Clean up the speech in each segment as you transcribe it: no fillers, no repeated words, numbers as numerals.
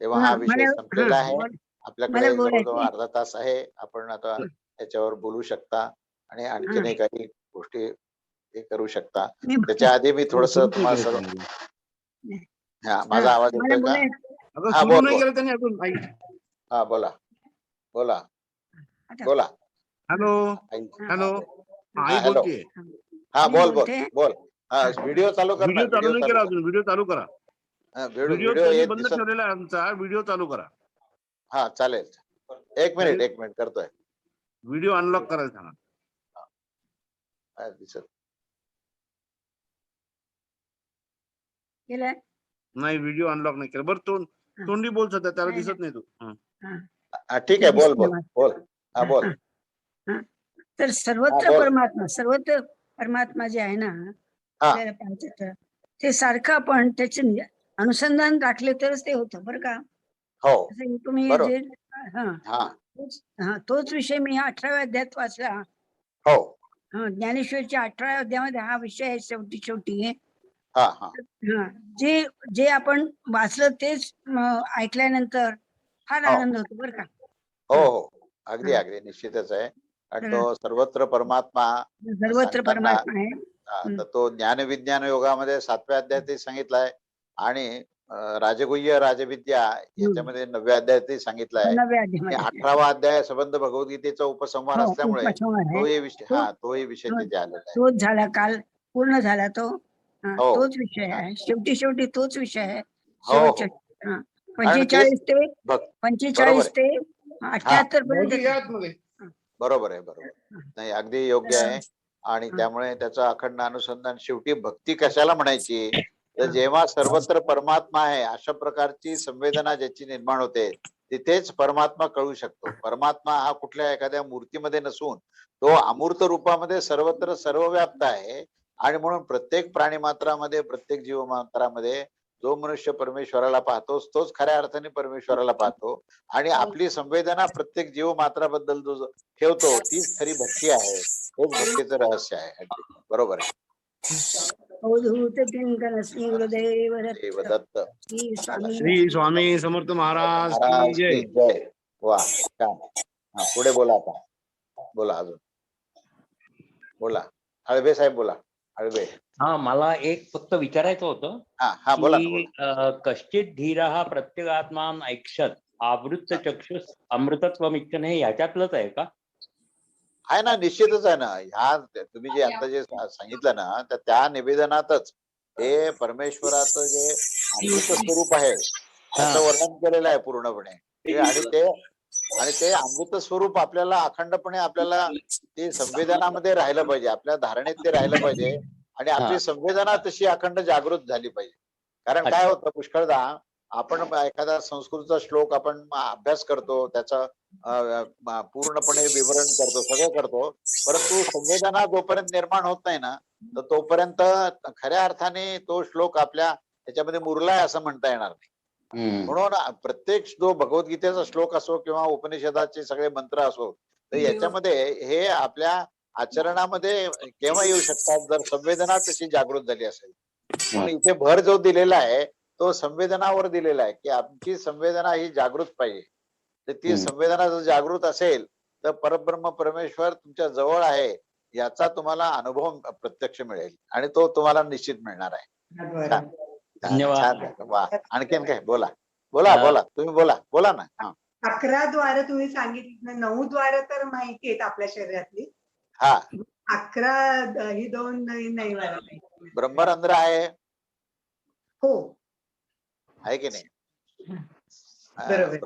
तेव्हा हा हा विषय संपलेला आहे. मला आपल्याकडे जवळजवळ बोलायचंय. अर्धा तास आहे. आपण आता त्याच्यावर बोलू शकता आणि आणखीनही काही गोष्टी हे करू शकता. मी त्याच्या आधी मी थोडस तुम्हाला सर्व माझा आवाज मला येतोय का? अगं हा सुरू बोल नाही बोल. केलं त्यांनी अजून. आई हा बोला बोला आता बोला. हॅलो आई. हॅलो हा आई हॅलो. बोलतीये. हा मी बोल बोल बोलते. बोल. हा व्हिडिओ चालू कर ना. व्हिडिओ चालू व्हिडिओ नाही चालू केला कर. अजून. व्हिडिओ चालू करा. हा, व्हिडिओ व्हिडिओ त्यांनी येत बंद दिसत. ठेवलेला आहे आमचा. व्हिडिओ चालू करा. हा चालेल. एक मिनिट करतोय. व्हिडिओ अनलॉक करायला सांगा. काय दिसत केलं नाही व्हिडिओ अनलॉक नाही केला. बरं तोंडी बोल सध्या त्याला दिसत नाही तू. ठीक आहे. बोल बोल बोल. हा बोल. तर सर्वत्र बोल. परमात्मा जे आहे ना हा आपल्याला पाहिजे ते सारखं आपण त्याचे अनुसंधान राखले तरच ते होतं बरं का. हो असं तुम्ही बरोबर. जे हा तोच विषय मी 18व्या अध्यायात वाचला. हो ज्ञानेश्वरच्या 18व्या अध्यायामध्ये हा विषय आहे शेवटी. हा हा जे जे आपण वाचलं तेच ऐकल्यानंतर फार हो आनंद होतो बरं का. हो हो अगदी अगदी निश्चितच आहे. आणि तो सर्वत्र परमात्मा सर्वत्र सांगताना परमात्मा आहे. तर तो ज्ञानविज्ञान योगामध्ये 7व्या अध्यायात सांगितलाय आणि राजगुह्य राजविद्या याच्यामध्ये 9व्या अध्यायात सांगितलंय. 9व्या आणि अध्यायामध्ये 18वा अध्याय संबंध भगवद्गीतेचा उपसंहार असल्यामुळे तोही विषय तिथे आलेला आहे. तोच झाला काल पूर्ण झाला तो. हो तोच विषय आहे. शेवटी तोच विषय आहे. हो हो शेवटच्या कारण तेच 45 ते 78 भाऊजी या पर्यंत. आतमध्ये. बरोबर आहे. बरोबर नाही अगदी योग्य आहे. आणि त्यामुळे त्याचं अखंड अनुसंधान. शेवटी भक्ती कशाला म्हणायची तर जेव्हा सर्वत्र परमात्मा आहे अशा प्रकारची संवेदना ज्याची निर्माण होते तिथेच परमात्मा कळू शकतो. परमात्मा हा कुठल्या एखाद्या मूर्तीमध्ये नसून तो अमूर्त रूपामध्ये सर्वत्र सर्वव्याप्त आहे. आणि म्हणून प्रत्येक प्राणीमात्रामध्ये प्रत्येक जीवमात्रामध्ये जो मनुष्य परमेश्वराला पाहतोच तोच खऱ्या अर्थाने परमेश्वराला पाहतो. आणि आपली संवेदना प्रत्येक जीव मात्राबद्दल जो ठेवतो तीच खरी भक्ती आहे. हेच भक्तीचं रहस्य आहे. बरोबर आहे. अवधूत चिंतन श्री गुरुदेव देवदत्त श्री स्वामी श्री स्वामी समर्थ महाराज की महाराज जय. की जय. वा छान. पुढे बोला आता. बोला अजून बोला. हळबे साहेब बोला. हळबे. मला एक फक्त विचारायचं होतं हा बोला ना की बोला. कश्चित धीरः प्रत्यगात्मान ऐक्षत आवृत्त चक्षुष अमृतत्वमिच्छन हे ह्याच्यातलंच आहे का? आहे ना निश्चितच आहे ना. ह्या तुम्ही जे आता जे सांगितलं ना तर त्या निवेदनातच हे परमेश्वराचं जे अमृत स्वरूप आहे त्याचं वर्णन केलेलं आहे पूर्णपणे. आणि ते अमृत स्वरूप आपल्याला अखंडपणे आपल्याला ते संवेदनामध्ये राहिलं पाहिजे. आपल्या धारणेत ते राहिलं पाहिजे. आणि आपली संवेदना तशी अखंड जागृत झाली पाहिजे. कारण काय होतं पुष्कळदा आपण एखादा संस्कृतचा श्लोक आपण अभ्यास करतो त्याचा पूर्णपणे विवरण करतो सगळं करतो. परंतु संवेदना जोपर्यंत निर्माण होत नाही ना तर तोपर्यंत खऱ्या अर्थाने तो श्लोक आपल्या त्याच्यामध्ये मुरलाय असं म्हणता येणार नाही. म्हणून प्रत्येक जो भगवद्गीतेचा श्लोक असो किंवा उपनिषदाचे सगळे मंत्र असो तर याच्यामध्ये हे आपल्या आचरणामध्ये केव्हा येऊ शकतात जर संवेदना तशी जागृत झाली असेल. म्हणून इथे भर जो दिलेला आहे तो संवेदनावर दिलेला आहे की आमची संवेदना ही जागृत पाहिजे. तर ती संवेदना जर जागृत असेल तर परब्रह्म परमेश्वर तुमच्या जवळ आहे याचा तुम्हाला अनुभव प्रत्यक्ष मिळेल आणि तो तुम्हाला निश्चित मिळणार आहे. छान. छान. वा. आणखीन काय बोला बोला बोला तुम्ही बोला ना. 11 द्वार तुम्ही सांगितलं. 9 द्वार तर माहिती आहेत आपल्या शरीरातली. हा 11 ही 2 नाही मला माहिती. ब्रह्मरंध्र आहे. हो आहे की नाही. बरोबर.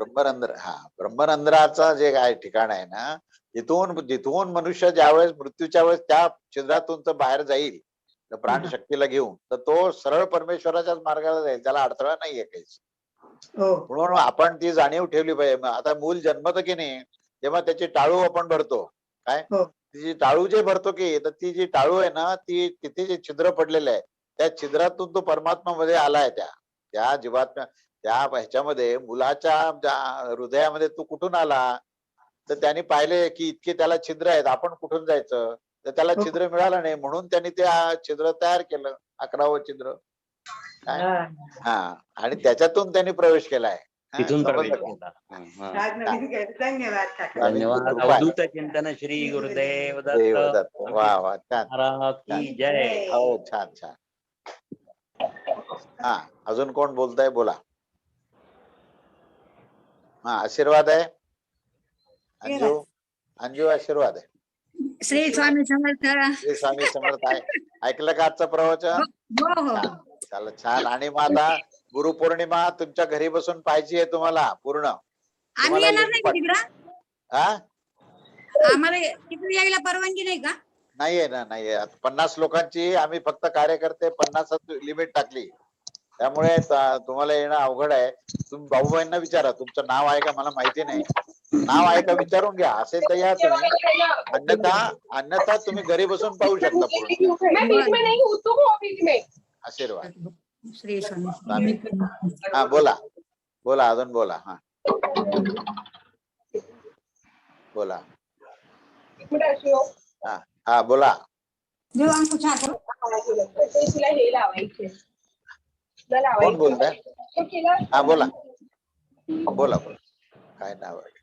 ब्रह्मरंध्राचा जे काय ठिकाण आहे ना जिथून मनुष्य ज्यावेळेस मृत्यूच्या वेळेस त्या छिद्रातून तर बाहेर जाईल प्राणशक्तीला घेऊन तर तो सरळ परमेश्वराच्याच मार्गाला जाईल. त्याला अडथळा नाहीये काहीच. म्हणून आपण ती जाणीव ठेवली पाहिजे. आता मूल जन्मत की नाही तेव्हा त्याची टाळू आपण भरतो. काय तिची टाळू जे भरतो की तर ती जी टाळू आहे ना ती तिथे जे छिद्र पडलेलं आहे त्या छिद्रातून तो परमात्मा मध्ये आलाय. त्या जीवात्म्या त्या ह्याच्यामध्ये मुलाच्या हृदयामध्ये तू कुठून आला तर त्यांनी पाहिले की इतके त्याला छिद्र आहेत आपण कुठून जायचं तर त्याला छिद्र मिळालं नाही म्हणून त्यांनी ते छिद्र तयार केलं 11वं छिद्र. आणि त्याच्यातून त्यांनी प्रवेश केलाय. तिथून समजलं प्रवेश का? केला. हा. आज नवीन कळलं. धन्यवाद काका. धन्यवाद. कृपा आहे. अवधूत चिंतन श्री गुरुदेव देव दत्त दत्त. वा वा छान. महाराज की जय. हो छान छान. हा अजून कोण बोलताय बोला. हा आशीर्वाद आहे. अंजू अंजू आशीर्वाद आहे. श्री स्वामी समर्थ. श्री स्वामी समर्थ आहे. ऐकलं का आजचं प्रवचन? हो हो. छान. चला छान. आणि मग आता गुरुपौर्णिमा तुमच्या घरी बसून पाहिजे तुम्हाला पूर्ण. आम्ही तुम्हाला येणार link नाही का तिकडं? हा आम्हाला तिकडे यायला परवानगी नाही का? नाहीये ना नाहीये. आता 50 लोकांची आम्ही फक्त कार्यकर्ते 50 लिमिट टाकली. त्यामुळे तुम्हाला येणं अवघड आहे. तुम्ही भाऊबाईंना विचारा तुमचं नाव आहे का मला माहिती नाही. नाव आहे का विचारून घ्या. असेल तर या तुम्ही. अन्यथा तुम्ही घरी बसून पाहू शकता पूर्ण. आशीर्वाद. श्री स्वामी. हा बोला बोला अजून बोला. हा बोला. हा हा बोला. देव आमको छात्र. कोण बोलताय? हा बोला बोला बोला. काय नाव आहे?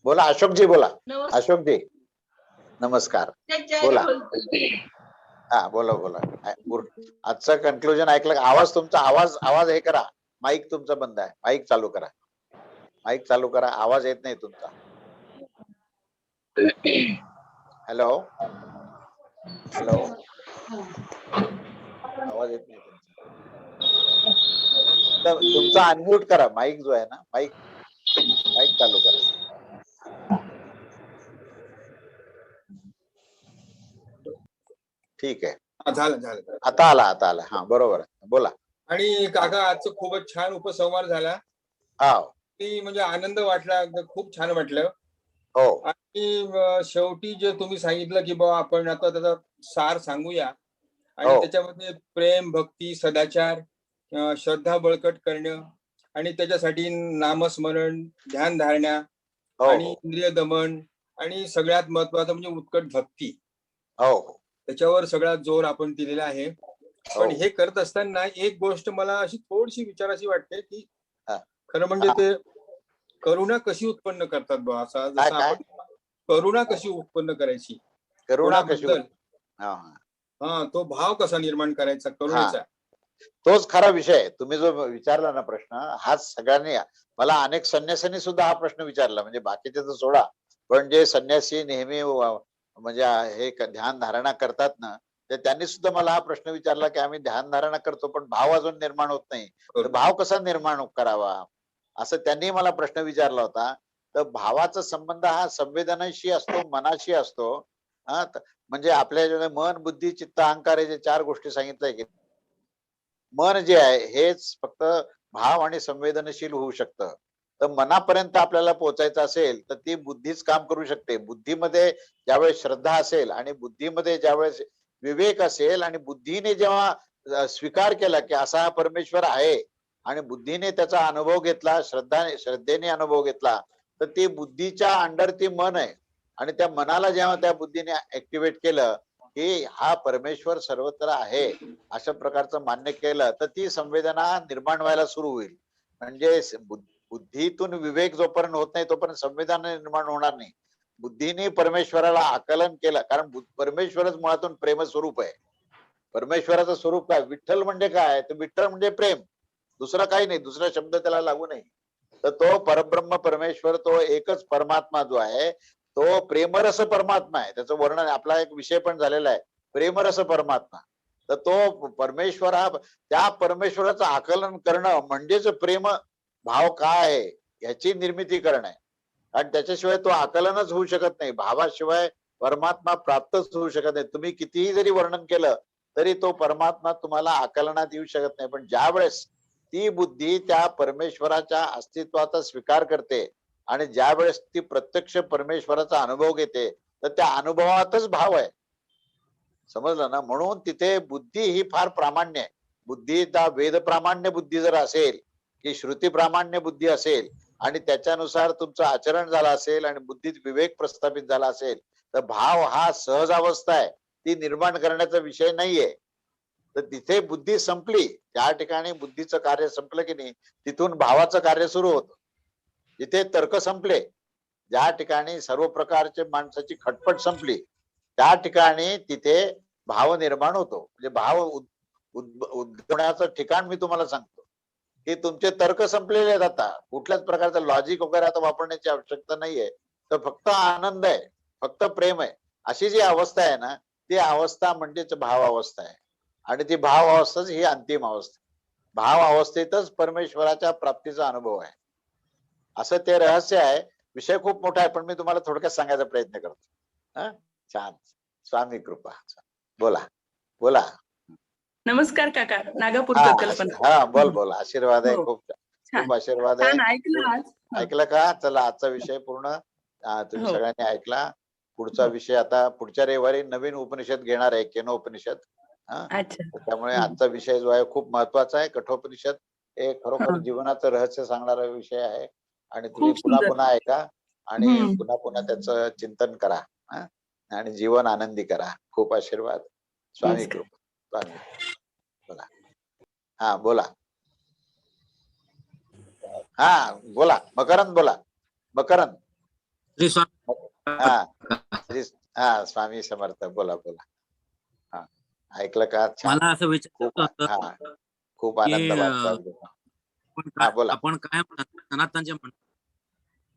बोला अशोकजी बोला. अशोकजी नमस्कार. बोला. हा बोला बोला. आजचं कन्क्लुजन ऐकलं. आवाज तुमचा आवाज आवाज हे करा. माईक तुमचा बंद आहे. माईक चालू करा. माईक चालू करा. आवाज येत नाही तुमचा. हॅलो हॅलो आवाज येत नाही तुमचा. तुमचा अनम्यूट करा. माईक जो आहे ना माईक माईक चालू करा. ठीक आहे. झालं झालं. आता आला आता आला. हा बरोबर आहे. बोला. आणि काका आजचं खूपच छान उपसंहार झाला. हा की म्हणजे आनंद वाटला. खूप छान वाटलं. हो आणि शेवटी जे तुम्ही सांगितलं की बाबा आपण आता त्याचा सार सांगूया. आणि हो. त्याच्यामध्ये प्रेम भक्ती सदाचार श्रद्धा बळकट करणं आणि त्याच्यासाठी नामस्मरण ध्यान धारणा हो आणि इंद्रिय दमन आणि सगळ्यात महत्वाचं म्हणजे उत्कट भक्ती. हो त्याच्यावर सगळा जोर आपण दिलेला आहे. पण हे करत असताना एक गोष्ट मला अशी थोडीशी विचाराची वाटते की खरं म्हणजे ते करुणा कशी उत्पन्न करतात बा. असा जसं आपण करुणा कशी उत्पन्न करायची. करुणा कशी. हा तो भाव कसा निर्माण करायचा करुणेचा. तोच खरा विषय आहे. तुम्ही जो विचारला ना प्रश्न हाच सगळ्यांनी मला अनेक संन्यासांनी सुद्धा हा प्रश्न विचारला. म्हणजे बाकीचे तर सोडा पण जे संन्यासी नेहमी म्हणजे हे ध्यान धारणा करतात ना तर त्यांनी सुद्धा मला हा प्रश्न विचारला की आम्ही ध्यान धारणा करतो पण भाव अजून निर्माण होत नाही. तर भाव कसा निर्माण करावा असं त्यांनी मला प्रश्न विचारला होता. तर भावाचा संबंध हा संवेदनाशी असतो मनाशी असतो. हा म्हणजे आपल्या मन बुद्धी चित्त अहंकार हे जे 4 गोष्टी सांगितलंय की मन जे आहे हेच फक्त भाव आणि संवेदनशील होऊ शकतं. तर मनापर्यंत आपल्याला पोहोचायचं असेल तर ती बुद्धीच काम करू शकते. बुद्धीमध्ये ज्यावेळेस श्रद्धा असेल आणि बुद्धीमध्ये ज्यावेळेस विवेक असेल आणि बुद्धीने जेव्हा स्वीकार केला की असा परमेश्वर आहे आणि बुद्धीने त्याचा अनुभव घेतला श्रद्धेने अनुभव घेतला तर ती बुद्धीच्या अंडर ती मन आहे. आणि त्या मनाला जेव्हा त्या बुद्धीने ऍक्टिव्हेट केलं की हा परमेश्वर सर्वत्र आहे अशा प्रकारचं मान्य केलं तर ती संवेदना निर्माण व्हायला सुरू होईल. म्हणजे बुद्धीतून विवेक जोपर्यंत होत नाही तोपर्यंत संवेदना निर्माण होणार नाही. बुद्धीने परमेश्वराला आकलन केलं कारण परमेश्वरच मुळातून प्रेम स्वरूप आहे. परमेश्वराचं स्वरूप काय विठ्ठल म्हणजे काय तर विठ्ठल म्हणजे प्रेम. दुसरं काही नाही. दुसरा शब्द त्याला लागू नाही. तर तो परब्रह्म परमेश्वर तो एकच परमात्मा जो आहे तो प्रेमरस परमात्मा आहे. त्याचं वर्णन आपला एक विषय पण झालेला आहे प्रेमरस परमात्मा. तर तो परमेश्वर हा त्या परमेश्वराचं आकलन करणं म्हणजेच प्रेम भाव काय आहे याची निर्मिती करणं आहे. आणि त्याच्याशिवाय तो आकलनच होऊ शकत नाही. भावाशिवाय परमात्मा प्राप्तच होऊ शकत नाही. तुम्ही कितीही जरी वर्णन केलं तरी तो परमात्मा तुम्हाला आकलनात येऊ शकत नाही. पण ज्या वेळेस ती बुद्धी त्या परमेश्वराच्या अस्तित्वाचा स्वीकार करते आणि ज्या वेळेस ती प्रत्यक्ष परमेश्वराचा अनुभव घेते तर त्या अनुभवातच भाव आहे. समजलं ना. म्हणून तिथे बुद्धी ही फार प्रामाण्य आहे. बुद्धी त्या वेद प्रामाण्य बुद्धी जर असेल की श्रुती प्रामाण्य बुद्धी असेल आणि त्याच्यानुसार तुमचं आचरण झालं असेल आणि बुद्धीत विवेक प्रस्थापित झाला असेल तर भाव हा सहज अवस्था आहे. ती निर्माण करण्याचा विषय नाहीये. तर तिथे बुद्धी संपली, त्या ठिकाणी बुद्धीचं कार्य संपलं की नाही, तिथून भावाचं कार्य सुरू होतं. जिथे तर्क संपले, ज्या ठिकाणी सर्व प्रकारचे माणसाची खटपट संपली, त्या ठिकाणी तिथे भाव निर्माण होतो. म्हणजे भाव उद्भवण्याचं ठिकाण मी तुम्हाला सांगतो की तुमचे तर्क संपलेले आहेत. आता कुठल्याच प्रकारचं लॉजिक वगैरे आता वापरण्याची आवश्यकता नाहीये. तर फक्त आनंद आहे, फक्त प्रेम आहे. अशी जी अवस्था आहे ना, ती अवस्था म्हणजेच भाव अवस्था आहे. आणि ती भाव अवस्थाच ही अंतिम अवस्था. भाव अवस्थेतच परमेश्वराच्या प्राप्तीचा अनुभव आहे. असं ते रहस्य आहे. विषय खूप मोठा आहे, पण मी तुम्हाला थोडक्यात सांगायचा प्रयत्न करतो. छान. स्वामी कृपा. बोला बोला. नमस्कार काका, नागापूर हा कल्पना. बोल. आशीर्वाद आहे. हो. खूप छान. खूप आशीर्वाद आहे. छान ऐकलं आज. ऐकलं का? चला, आजचा विषय पूर्ण तुम्ही हो. सगळ्यांनी ऐकला. पुढचा हो. विषय आता पुढच्या रविवारी नवीन उपनिषद घेणार आहे, केनोपनिषद. अच्छा. त्यामुळे आजचा विषय जो आहे खूप महत्वाचा आहे. कठोपनिषद हे खरोखर हा. जीवनाचं रहस्य सांगणारा विषय आहे. आणि तुम्ही खूप पुन्हा सुंदर. पुन्हा ऐका आणि हम्म. पुन्हा पुन्हा त्याचं चिंतन करा. आणि जीवन आनंदी करा. खूप आशीर्वाद. स्वामी नमस्कार. कृपा. स्वामी. बोला. हा बोला. हा बोला. मकरंद बोला. मकरंद. श्री स्वामी. हा स्वामी समर्थ. बोला बोला. हा ऐकलं का? छान. मला असं विचारायचं होतं खूप आनंद की वाटतो. बोला. आपण काय म्हणतात सनातनचे म्हणतात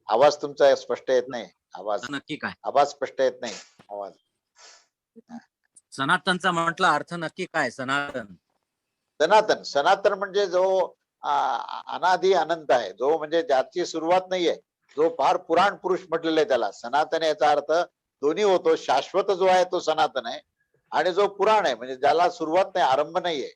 आवाज तुमचा स्पष्ट येत नाही. आवाज नक्की काय? आवाज स्पष्ट येत नाही. आवाज. सनातनचा म्हटला अर्थ नक्की काय? सनातन सनातन. सनातन म्हणजे जो अनादि अनंत आहे, जो म्हणजे ज्याची सुरुवात नाहीये, जो फार पुराण पुरुष म्हटलेला आहे त्याला सनातन. याचा अर्थ दोन्ही होतो. शाश्वत जो आहे तो सनातन आहे, आणि जो पुराण आहे म्हणजे ज्याला सुरुवात नाही, आरंभ नाहीये,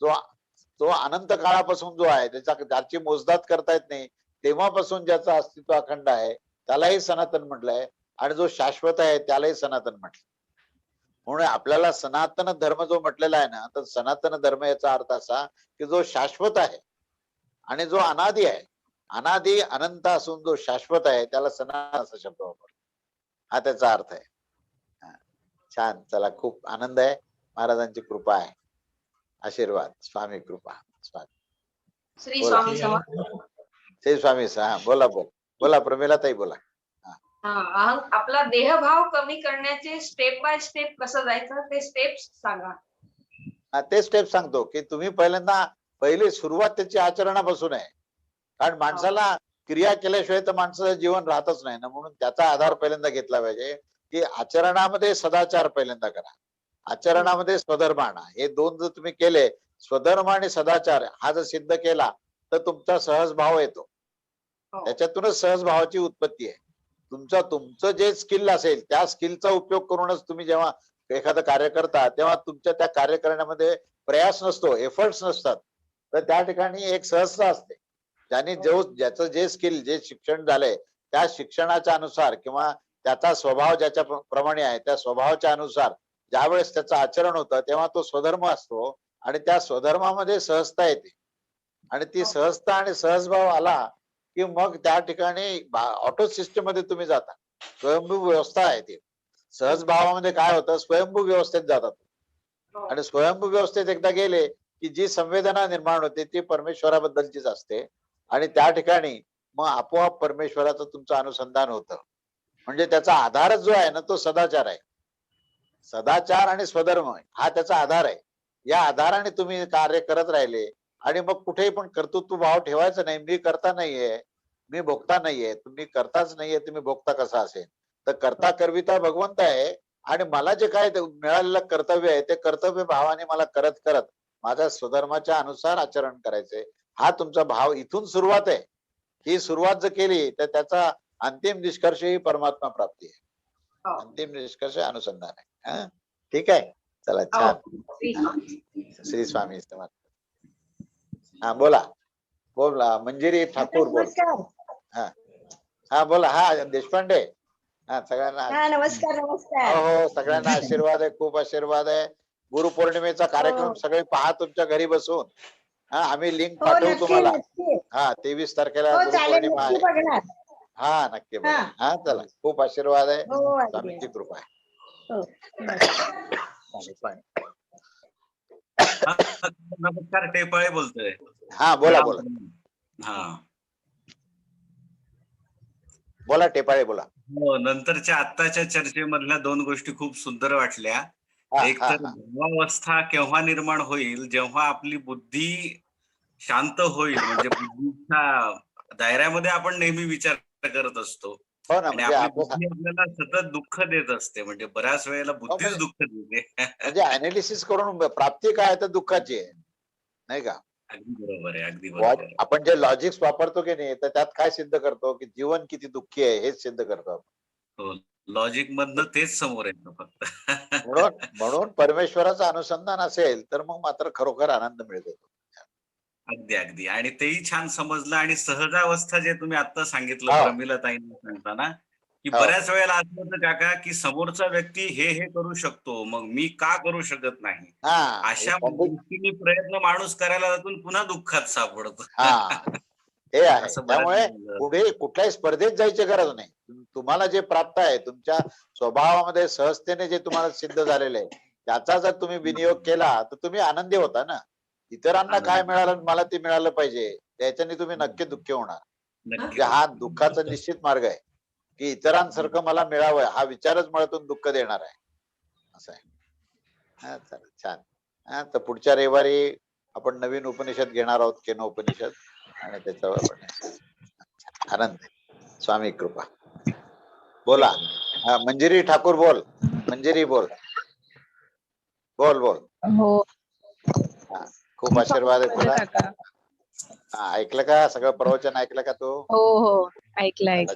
जो अनंत काळापासून जो आहे, ज्याची मोजदाद करता येत नाही, तेव्हापासून ज्याचं अस्तित्व अखंड आहे, त्यालाही सनातन म्हटलंय. आणि जो शाश्वत आहे त्यालाही सनातन म्हटलं. म्हणून आपल्याला सनातन धर्म जो म्हटलेला आहे ना, तर सनातन धर्म याचा अर्थ असा की जो शाश्वत आहे आणि जो अनादि आहे. अनादि अनंत असून जो शाश्वत आहे त्याला सनातन असा शब्द वापरतो. हा त्याचा अर्थ आहे. छान. चला, खूप आनंद आहे. महाराजांची कृपा आहे. आशीर्वाद. स्वामी कृपा. स्वामी. श्री बोला. स्वामी समर्थ. श्री स्वामी. बोला बोला प्रमिला ताई बोला. आपला देहभाव कमी करण्याचे स्टेप बाय स्टेप कसं जायचं ते स्टेप्स सांगा. ते स्टेप सांगतो की तुम्ही पहिली सुरुवात त्याची आचरणापासून आहे. कारण माणसाला क्रिया केल्याशिवाय तर माणसाचं जीवन राहतच नाही ना. म्हणून त्याचा आधार पहिल्यांदा घेतला पाहिजे की आचरणामध्ये सदाचार पहिल्यांदा करा. आचरणामध्ये स्वधर्म आणा. हे दोन जर तुम्ही केले, स्वधर्म आणि सदाचार हा जर सिद्ध केला, तर तुमचा सहज भाव येतो. त्याच्यातूनच सहज भावाची उत्पत्ती आहे. तुमचं जे स्किल असेल त्या स्किलचा उपयोग करूनच तुम्ही जेव्हा एखादं कार्य करता, तेव्हा तुमच्या त्या कार्य करण्यामध्ये प्रयास नसतो, एफर्ट्स नसतात. तर त्या ठिकाणी एक सहजता असते. ज्याचं जे स्किल, जे शिक्षण झालंय, त्या शिक्षणाच्या अनुसार किंवा त्याचा स्वभाव ज्याच्या प्रमाणे आहे, त्या स्वभावाच्या अनुसार ज्यावेळेस त्याचं आचरण होतं, तेव्हा तो स्वधर्म असतो. आणि त्या स्वधर्मामध्ये सहजता येते. आणि ती सहजता आणि सहजभाव आला की मग त्या ठिकाणी ऑटो सिस्टम मध्ये तुम्ही जाता. स्वयंभू व्यवस्था आहे ती. सहज भावामध्ये काय होतं, स्वयंभू व्यवस्थेत जातात. आणि स्वयंभू व्यवस्थेत एकदा गेले की जी संवेदना निर्माण होते ती परमेश्वराबद्दलचीच असते. आणि त्या ठिकाणी मग आपोआप परमेश्वराचं तुमचं अनुसंधान होतं. म्हणजे त्याचा आधारच जो आहे ना, तो सदाचार आहे. सदाचार आणि स्वधर्म हा त्याचा आधार आहे. या आधाराने तुम्ही कार्य करत राहिले आणि मग कुठेही पण कर्तृत्व भाव ठेवायचं नाही. मी करता नाहीये, मी भोगता नाहीये. तुम्ही करताच नाहीये, तुम्ही भोगता कसा असेल? तर करता करविता भगवंत आहे. आणि मला जे काय मिळालेलं कर्तव्य आहे, ते कर्तव्य भावाने मला करत करत माझ्या स्वधर्माच्या अनुसार आचरण करायचंय. हा तुमचा भाव. इथून सुरुवात आहे. ही सुरुवात जर केली तर त्याचा अंतिम निष्कर्ष ही परमात्मा प्राप्ती आहे. अंतिम निष्कर्ष अनुसंधान आहे. ठीक आहे. चला, छान. श्री स्वामी समर्थ. बोला बोला. मंजिरी ठाकूर बोल. बोला. देशपांडे. सगळ्यांना नमस्कार. हो, सगळ्यांना आशीर्वाद आहे. खूप आशीर्वाद आहे. गुरुपौर्णिमेचा कार्यक्रम सगळे पहा तुमच्या घरी बसून. आम्ही लिंक पाठवू तुम्हाला. 23 तारखेला गुरुपौर्णिमा आहे. नक्की बघा. चला, खूप आशीर्वाद आहे. स्वामींची कृपा आहे. नमस्कार, टेपाळे बोलतोय. हा बोला बोला हा बोला टेपाळे बोला. हो, नंतरच्या आत्ताच्या चर्चेमधल्या 2 गोष्टी खूप सुंदर वाटल्या. हा, एक हा, तर हा. भावावस्था केव्हा निर्माण होईल, जेव्हा आपली बुद्धी शांत होईल, म्हणजे बुद्धीच्या दायऱ्यामध्ये आपण नेहमी विचार करत असतो हो ना, आणि म्हणजे आपली आपलं बुद्धी आपल्याला सतत दुःख देत असते. म्हणजे बऱ्याच वेळेला बुद्धीच दुःख देते. म्हणजे अनालिसिस करून प्राप्ती काय तर दुःखाची आहे, नाही का? अगदी बरोबर आहे, अगदी बरोबर आहे. आपण जे लॉजिक्स वापरतो की नाही, तर त्यात काय सिद्ध करतो की जीवन किती दुःखी आहे हेच सिद्ध करतो आपण. हो, लॉजिक मधनं तेच समोर येतं फक्त. म्हणून म्हणून परमेश्वराचं अनुसंधान असेल तर मग मात्र खरोखर आनंद मिळतो. अगदी अगदी. आणि तेही छान समजलं. आणि सहजावस्था जे तुम्ही आता सांगितलं हो. प्रमिलाताईंना सांगताना, की हो. बऱ्याच वेळेला असं होतं काका, की समोरचा व्यक्ती हे करू शकतो, मग मी का करू शकत नाही, हा अशा दृष्टीने प्रयत्न माणूस करायला जातून पुन्हा दुःखात सापडतो. हा हे आहे. असं बऱ्याच त्यामुळे वेळेला पुढे कुठल्याही स्पर्धेत जायची गरज नाही. तुम्हाला जे प्राप्त आहे तुमच्या स्वभावामध्ये सहजतेने जे तुम्हाला सिद्ध झालेलं आहे त्याचा जर तुम्ही विनियोग केला तर तुम्ही आनंदी होता ना. इतरांना काय मिळालं आणि मला ते मिळालं पाहिजे त्याच्याने तुम्ही नक्की दुःखी होणार. नक्की. म्हणजे हा दुःखाचा निश्चित मार्ग आहे की इतरांसारखं मला मिळावं हा विचारच मनातून दुःख देणार आहे. असं आहे. हा चालेल छान. हा तर पुढच्या रविवारी आपण नवीन उपनिषद घेणार आहोत, केनो उपनिषद, आणि त्याच्यावर आपण आनंद आहे. स्वामी कृपा. बोला. हा, मंजिरी ठाकूर बोल. मंजिरी बोल बोल बोल. हो. हा, खूप आशीर्वाद आहे तुला. काका. हा, ऐकलं का सगळं प्रवचन ऐकलं का तू? हो हो, ऐकलं.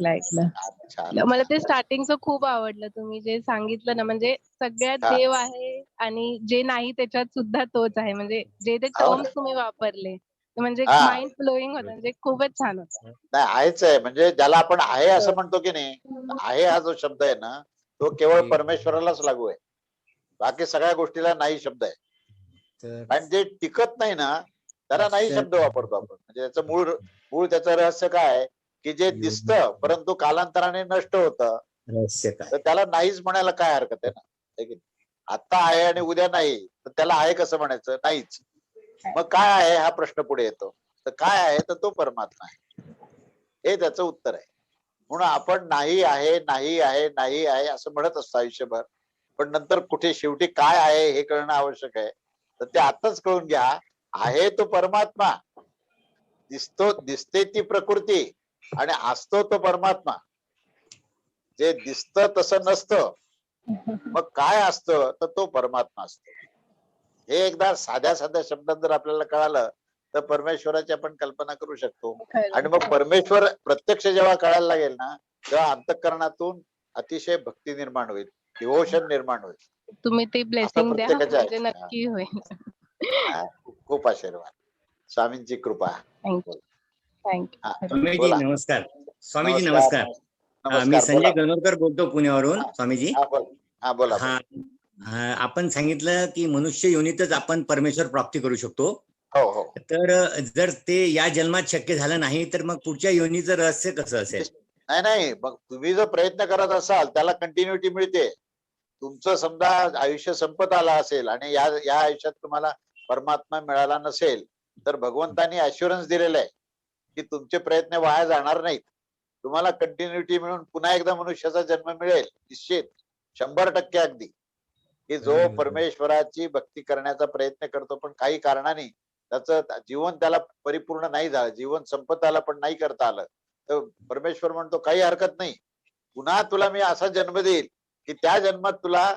छान. मला ते स्टार्टिंगचं खूप आवडलं. तुम्ही जे सांगितलं ना, म्हणजे सगळ्यात हा. देव आहे आणि जे नाही त्याच्यात सुद्धा तोच आहे. म्हणजे जे ते हो ना. टर्म्स तुम्ही वापरले ते म्हणजे हा. माइंड ब्लोईंग होतं. म्हणजे खूपच छान होतं. नाही आहेच आहे. म्हणजे ज्याला आपण आहे असं म्हणतो की नाही, आहे हा जो शब्द आहे ना तो केवळ परमेश्वरालाच लागू आहे. बाकी सगळ्या गोष्टीला नाही शब्द आहे. आणि जे टिकत नाही ना त्याला नाही शब्द वापरतो आपण. म्हणजे त्याचं मूळ त्याचं रहस्य काय आहे की जे दिसतं परंतु कालांतराने नष्ट होतं, तर त्याला नाहीच म्हणायला काय हरकत आहे ना, है की नाही? आता आहे आणि उद्या नाही तर त्याला आहे कसं म्हणायचं? नाहीच. मग काय आहे हा प्रश्न पुढे येतो. तर काय आहे तर तो परमात्मा आहे, हे त्याचं उत्तर आहे. म्हणून आपण नाही आहे नाही आहे नाही आहे असं म्हणत असतो आयुष्यभर, पण नंतर कुठे शेवटी काय आहे हे कळणं आवश्यक आहे. तर ते आताच कळून घ्या. आहे तो परमात्मा, दिसते ती प्रकृती आणि असतो तो परमात्मा. जे दिसतं तसं नसतं, मग काय असतं तर तो परमात्मा असतो. हे एकदा साध्या शब्दात जर आपल्याला कळालं तर परमेश्वराची आपण कल्पना करू शकतो. आणि मग परमेश्वर प्रत्यक्ष जेव्हा कळायला लागेल ना तेव्हा अंतःकरणातून अतिशय भक्ती निर्माण होईल, डिव्होशन निर्माण होईल. तुम्ही ते ब्लेसिंग द्या प्रत्येकाच्या म्हणजे आहे. नक्की होईल. खूप आशीर्वाद. स्वामींची कृपा. थँक्यू. हा, स्वामीजी बोला. नमस्कार. स्वामीजी नमस्कार. नमस्कार. मी संजय गणोरकर बोलतो पुण्यावरून. स्वामीजी हा बोला. आपण सांगितलं की मनुष्य योनीतच आपण परमेश्वर प्राप्ती करू शकतो. हो हो. तर जर ते या जन्मात शक्य झालं नाही तर मग पुढच्या योनीचं रहस्य कसं असेल? नाही मग तुम्ही जर प्रयत्न करत असाल त्याला कंटिन्युटी मिळते. तुमचं समजा आयुष्य संपत आलं असेल आणि या आयुष्यात तुम्हाला परमात्मा मिळाला नसेल तर भगवंतानी अश्युरन्स दिलेला आहे की तुमचे प्रयत्न वाया जाणार नाहीत. तुम्हाला कंटिन्युटी मिळून पुन्हा एकदा मनुष्याचा जन्म मिळेल निश्चित 100% अगदी. की जो परमेश्वराची भक्ती करण्याचा प्रयत्न करतो पण काही कारणाने त्याचं जीवन त्याला परिपूर्ण नाही झालं, जीवन संपत आलं पण नाही करता आलं, तर परमेश्वर म्हणतो काही हरकत नाही, पुन्हा तुला मी असा जन्म देईल की त्या जन्मात तुला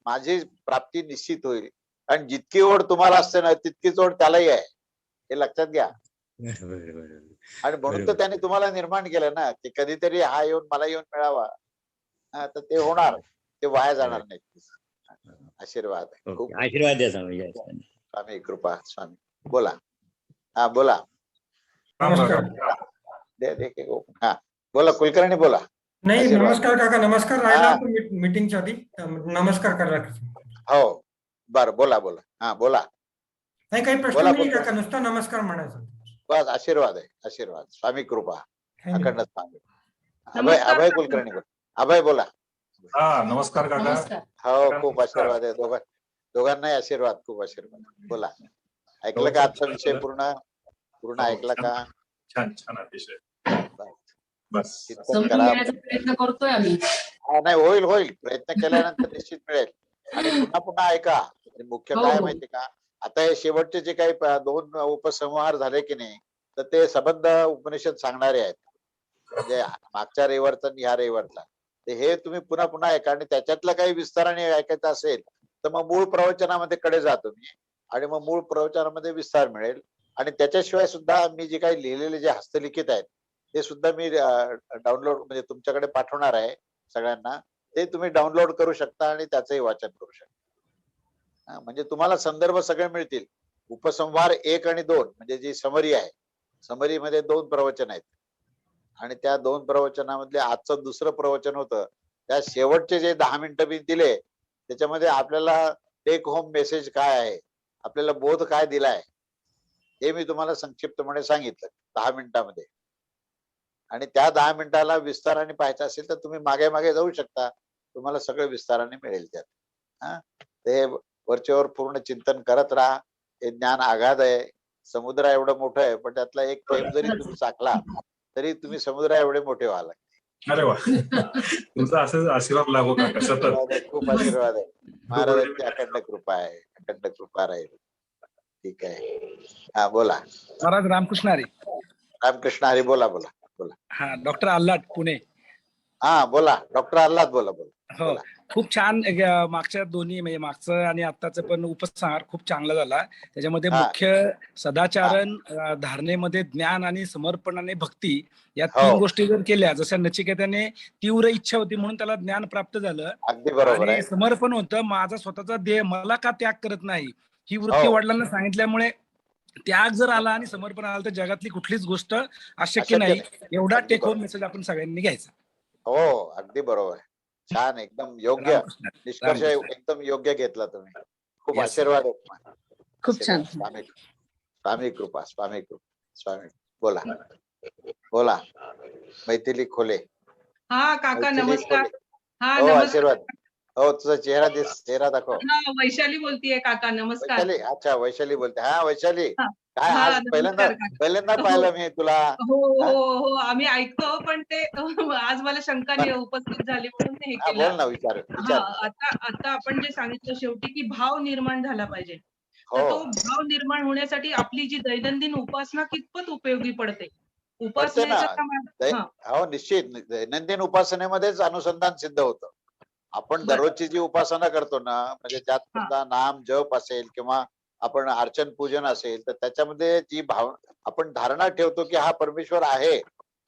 माझी प्राप्ती निश्चित होईल. आणि जितकी ओढ तुम्हाला असते ना तितकीच ओढ त्यालाही आहे, हे लक्षात घ्या. आणि म्हणून तर त्याने तुम्हाला निर्माण केलं ना की कधीतरी हा येऊन मला येऊन मिळावा. तर ते होणार, ते वाया जाणार नाही. आशीर्वाद आहे. खूप आशीर्वाद द्या स्वामी. स्वामी कृपा. स्वामी बोला. हा बोला. हा बोला कुलकर्णी बोला. नाही नमस्कार काका. नमस्कार राहिला मीटिंगच्या आधी. नमस्कार करा. हो बरं बोला. हा बोला. नाही काही प्रश्न नाही काका, नुसता नमस्कार म्हणायचं बस. आशीर्वाद आहे. आशीर्वाद. स्वामी कृपा. अखंड स्वामी. अभय कुलकर्णी बोला. अभय बोला. हा नमस्कार काका. हो खूप आशीर्वाद आहे. दोघांनाही आशीर्वाद, खूप आशीर्वाद. बोला, ऐकलं का आजचा विषय पूर्ण पूर्ण ऐकला का? छान छान अतिशय. बस चिंतन करा. प्रयत्न करतोय आम्ही. नाही, होईल होईल, प्रयत्न केल्यानंतर निश्चित मिळेल. आणि पुन्हा पुन्हा ऐका. आणि मुख्य काय माहिती का, आता हे शेवटचे जे काही 2 उपसंहार झाले की नाही, तर ते संबंध उपनिषद सांगणारे आहेत, म्हणजे मागच्या रविवारचा आणि ह्या रविवारचा. ते हे तुम्ही पुन्हा पुन्हा ऐका, आणि त्याच्यातलं काही विस्ताराने ऐकायचं असेल तर मग मूळ प्रवचनामध्ये कडे जातो मी, आणि मग मूळ प्रवचनामध्ये विस्तार मिळेल. आणि त्याच्याशिवाय सुद्धा मी जे काही लिहिलेले जे हस्तलिखित आहेत ते सुद्धा मी डाउनलोड म्हणजे तुमच्याकडे पाठवणार आहे सगळ्यांना. ते तुम्ही डाउनलोड करू शकता आणि त्याचंही वाचन करू शकता. म्हणजे तुम्हाला संदर्भ सगळे मिळतील. उपसंहार 1 आणि 2 म्हणजे जी समरी आहे, समरीमध्ये 2 प्रवचन आहेत, आणि त्या 2 प्रवचनामधले आजचं दुसरं प्रवचन होतं. त्या शेवटचे जे 10 मिनिटं मी दिले त्याच्यामध्ये आपल्याला टेक होम मेसेज काय आहे, आपल्याला बोध काय दिलाय, हे मी तुम्हाला संक्षिप्तपणे सांगितलं 10 मिनिटांमध्ये. आणि त्या 10 मिनिटाला विस्ताराने पाहायचं असेल तर तुम्ही मागे मागे जाऊ शकता, तुम्हाला सगळं विस्ताराने मिळेल त्यात. ते वरच्यावर पूर्ण चिंतन करत राहा. हे ज्ञान आगाध आहे, समुद्र एवढं मोठं आहे, पण त्यातला एक थेंब जरी तुम्ही चाकला तरी तुम्ही समुद्र एवढे मोठे व्हाल. अरे वा, तुमचा असं आशीर्वाद लाभो काका सतत. खूप आशीर्वाद आहे, महाराजांची अखंड कृपा आहे, अखंड कृपा राहील. ठीक आहे, हा बोला. महाराज रामकृष्ण हरी. रामकृष्ण हरी. बोला बोला बोला. हा, डॉक्टर आल्हाट, पुणे. हा बोला, डॉक्टर आल्हाद बोला बोला. हो, खूप छान. मागच्या दोन्ही म्हणजे मागचं आणि आत्ताचं पण उपसंहार खूप चांगला झाला. त्याच्यामध्ये मुख्य सदाचारण, धारणेमध्ये ज्ञान आणि समर्पण आणि भक्ती या 3 गोष्टी जर केल्या, जसं नचिकेताने तीव्र इच्छा होती म्हणून त्याला ज्ञान प्राप्त झालं, अगदी बरोबर आहे. आणि समर्पण होतं, माझा स्वतःचा देह मला का त्याग करत नाही, ही वृत्ती वडिलांना सांगितल्यामुळे त्याग जर आला आणि समर्पण आलं तर जगातली कुठलीच गोष्ट अशक्य नाही. एवढा टेक होम मेसेज आपण सगळ्यांनी घ्यायचा. हो, अगदी बरोबर. छान, एकदम योग्य निष्कर्ष, एकदम योग्य घेतला तुम्ही. खूप आशीर्वाद आहेत. खूप छान. स्वामी स्वामी कृपा, स्वामी कृपा, स्वामी. बोला बोला. मैथिली खोले. हा काका, नमस्कार. हा हो, नमस्कार. आशीर्वाद. हो, तुझा चेहरा दाखव. हा, वैशाली बोलतीये काका, नमस्कार. वैशाली, अच्छा वैशाली बोलते. हा वैशाली, हा, काय हा, आज पहिल्यांदा नमस्कार काका. पहिल्यांदा पाहिलं मी तुला. हो हो हो, आम्ही ऐकतो, पण ते आज मला शंका उपस्थित झाली म्हणून हे हा, केलं. बोल ना, विचार हा, विचार. आता आपण जे सांगितलं शेवटी की भाव निर्माण झाला पाहिजे. तर हो. तो भाव निर्माण होण्यासाठी आपली जी दैनंदिन उपासना कितपत उपयोगी पडते. पडते ना. उपासनेचं हो, निश्चित. दैनंदिन उपासनेमध्येच अनुसंधान सिद्ध होतं. आपण दररोजची जी उपासना करतो ना, म्हणजे त्यात सुद्धा नाम जप असेल किंवा आपण अर्चन पूजन असेल, तर त्याच्यामध्ये जी भाव आपण धारणा ठेवतो की हा परमेश्वर आहे,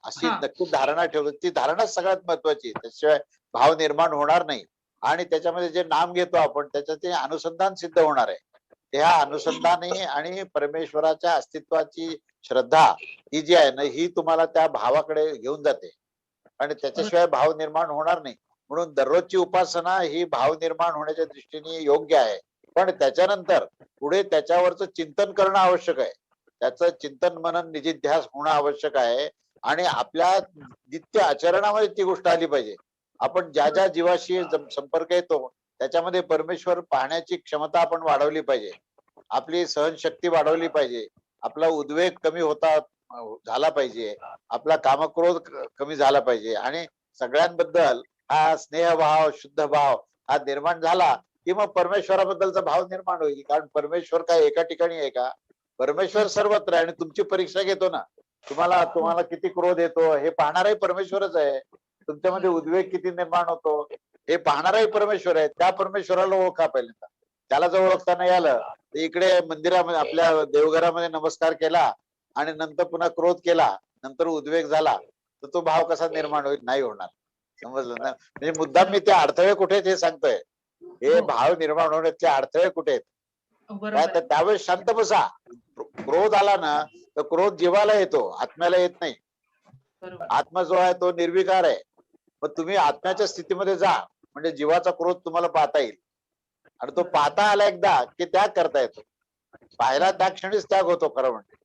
अशी नक्की धारणा ठेवतो. ती धारणाच सगळ्यात महत्वाची. त्याशिवाय भाव निर्माण होणार नाही. आणि त्याच्यामध्ये जे नाम घेतो आपण, त्याच्यात ते अनुसंधान सिद्ध होणार आहे. त्या अनुसंधाने आणि परमेश्वराच्या अस्तित्वाची श्रद्धा ही जी आहे ना, ही तुम्हाला त्या भावाकडे घेऊन जाते, आणि त्याच्याशिवाय भाव निर्माण होणार नाही. म्हणून दररोजची उपासना ही भाव निर्माण होण्याच्या दृष्टीने योग्य आहे. पण त्याच्यानंतर पुढे त्याच्यावरचं चिंतन करणं आवश्यक आहे. त्याचं चिंतन मनन निजिध्यास होणं आवश्यक आहे. आणि आपल्या नित्य आचरणामध्ये ती गोष्ट आली पाहिजे. आपण ज्या ज्या जीवाशी संपर्क येतो त्याच्यामध्ये परमेश्वर पाहण्याची क्षमता आपण वाढवली पाहिजे. आपली सहनशक्ती वाढवली पाहिजे. आपला उद्वेग कमी झाला पाहिजे. आपला कामक्रोध कमी झाला पाहिजे. आणि सगळ्यांबद्दल हा स्नेहभाव, शुद्ध भाव हा निर्माण झाला की मग परमेश्वराबद्दलचा भाव निर्माण होईल. कारण परमेश्वर काय एका ठिकाणी आहे का? परमेश्वर सर्वत्र आहे. आणि तुमची परीक्षा घेतो ना, तुम्हाला किती क्रोध येतो हे पाहणाराही परमेश्वरच आहे. तुमच्यामध्ये उद्वेग किती निर्माण होतो हे पाहणाराही परमेश्वर आहे. त्या परमेश्वराला ओळखा पहिल्यांदा. त्याला जर ओळखता नाही आलं तर इकडे मंदिरामध्ये आपल्या देवघरामध्ये नमस्कार केला आणि नंतर पुन्हा क्रोध केला, नंतर उद्वेग झाला, तर तो भाव कसा निर्माण होईल? नाही होणार. समजलं ना? म्हणजे मुद्दाम मी ते अडथळे कुठे आहेत हे सांगतोय. हे भाव निर्माण होण्याचे अडथळे कुठे आहेत? तर त्यावेळेस शांत बसा. क्रोध आला ना तर क्रोध जीवाला येतो, आत्म्याला येत नाही. आत्मा जो आहे तो निर्विकार आहे. मग तुम्ही आत्म्याच्या स्थितीमध्ये जा, म्हणजे जीवाचा क्रोध तुम्हाला पाहता येईल. आणि तो पाहता आला एकदा की त्याग करता येतो. पाहिला त्या क्षणीच त्याग होतो खरं म्हणजे.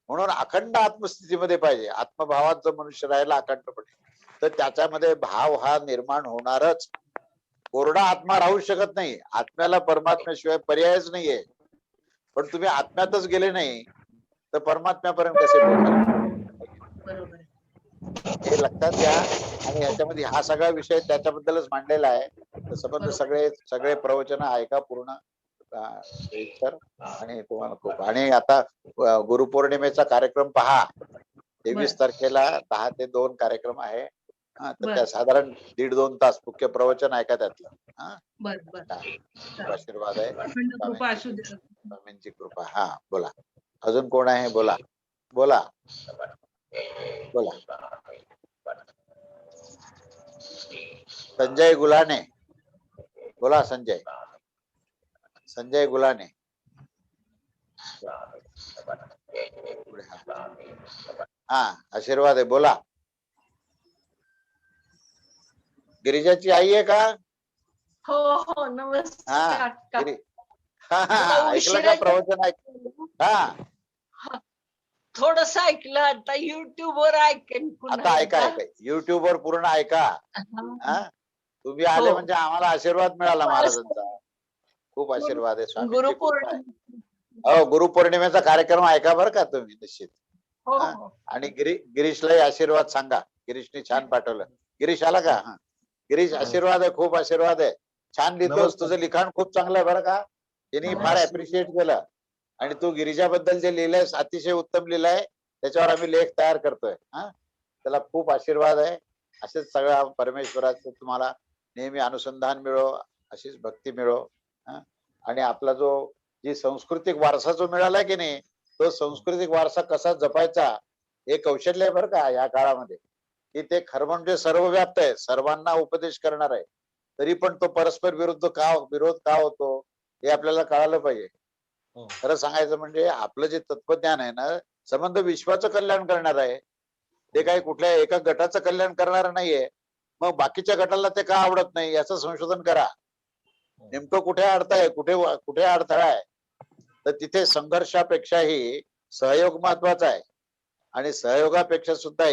म्हणून अखंड आत्मस्थितीमध्ये पाहिजे. आत्मभावात जर मनुष्य राहिला अखंडपणे तर त्याच्यामध्ये भाव हा निर्माण होणारच. कोरडा आत्मा राहू शकत नाही. आत्म्याला परमात्म्याशिवाय पर्यायच नाहीये. पण तुम्ही आत्म्यातच गेले नाही तर परमात्म्यापर्यंत कसे पोहोचाल? हे लक्षात घ्या. आणि याच्यामध्ये हा सगळा विषय त्याच्याबद्दलच मांडलेला आहे. तर संबंध सगळे प्रवचन ऐका पूर्ण आणि तुम्हाला खूप. आणि आता गुरुपौर्णिमेचा कार्यक्रम पहा. 23 तारखेला 10 ते 2 कार्यक्रम आहे. तर त्या साधारण 1.5-2 तास मुख्य प्रवचन ऐका त्यातलं. आशीर्वाद आहे. स्वामींची कृपा. हा बोला. अजून कोण आहे? बोला बोला बोला. संजय गुलाने बोला. संजय गुलाने. हा आशीर्वाद आहे. बोला. गिरिजाची आई आहे का? हो हो नमस्कार. ऐकलं का प्रवचन? थोडस ऐकलं. आता युट्यूब वर ऐकेन. आता ऐका. युट्यूब वर पूर्ण ऐका. तुम्ही आले म्हणजे आम्हाला आशीर्वाद मिळाला महाराजांचा. खूप आशीर्वाद आहे. स्वामी गुरुपौर्णिमेचा कार्यक्रम ऐका बरं का तुम्ही निश्चित. आणि गिरीशलाही आशीर्वाद सांगा. गिरीशने छान पाठवलं. गिरीश आला का? गिरीश आशीर्वाद आहे. खूप आशीर्वाद आहे. छान लिहितोस. तुझं लिखाण खूप चांगलं आहे बरं का. त्यांनी फार अप्रिशिएट केलं. आणि तू गिरिजाबद्दल जे लिहिलंय अतिशय उत्तम लिहिलंय. त्याच्यावर आम्ही लेख तयार करतोय. त्याला खूप आशीर्वाद आहे. असेच सगळ्या परमेश्वराचं तुम्हाला नेहमी अनुसंधान मिळो, अशीच भक्ती मिळो. आणि आपला जी सांस्कृतिक वारसा जो मिळालाय की नाही, तो सांस्कृतिक वारसा कसा जपायचा हे कौशल्य आहे बरं का या काळामध्ये. की ते खरं म्हणजे सर्वव्याप्त आहे. सर्वांना उपदेश करणार आहे. तरी पण तो परस्पर विरोध का होतो हे आपल्याला कळालं पाहिजे. खरं सांगायचं म्हणजे आपलं जे तत्वज्ञान आहे ना, संबंध विश्वाचं कल्याण करणार आहे. ते काही कुठल्या एका गटाचं कल्याण करणार नाहीये. मग बाकीच्या गटाला ते का आवडत नाही याचं संशोधन करा. नेमकं कुठे अडथळा आहे, कुठे अडथळा आहे. तर तिथे संघर्षापेक्षाही सहयोग महत्वाचा आहे. आणि सहयोगापेक्षा सुद्धा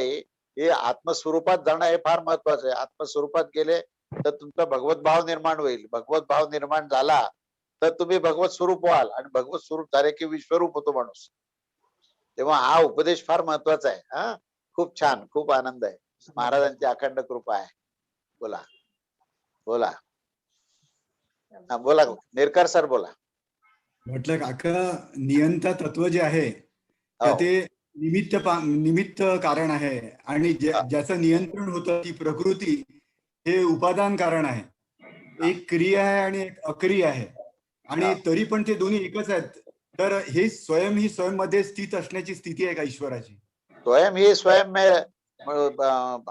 हे आत्मस्वरूपात जाणं हे फार महत्वाचं आहे. आत्मस्वरूपात गेले तर तुमचा भगवत भाव निर्माण होईल. भगवत भाव निर्माण झाला तर तुम्ही भगवत स्वरूप व्हाल. आणि भगवत स्वरूप झाले की विश्वरूप होतो माणूस. तेव्हा हा उपदेश फार महत्वाचा आहे. खूप छान. खूप आनंद आहे. महाराजांची अखंड कृपा आहे. बोला बोला. बोला नेरकर सर बोला. म्हटलं काका, नियंता तत्व जे आहे ते निमित्त कारण आहे. आणि ज्याचं नियंत्रण होतं ती प्रकृती हे उपादान कारण आहे. एक क्रिया आहे आणि एक अक्रिया आहे. आणि तरी पण ते दोन्ही एकच आहेत. तर हे स्वयं ही स्वयं मध्ये स्थित असण्याची स्थिती आहे का ईश्वराची? स्वयं ही स्वयं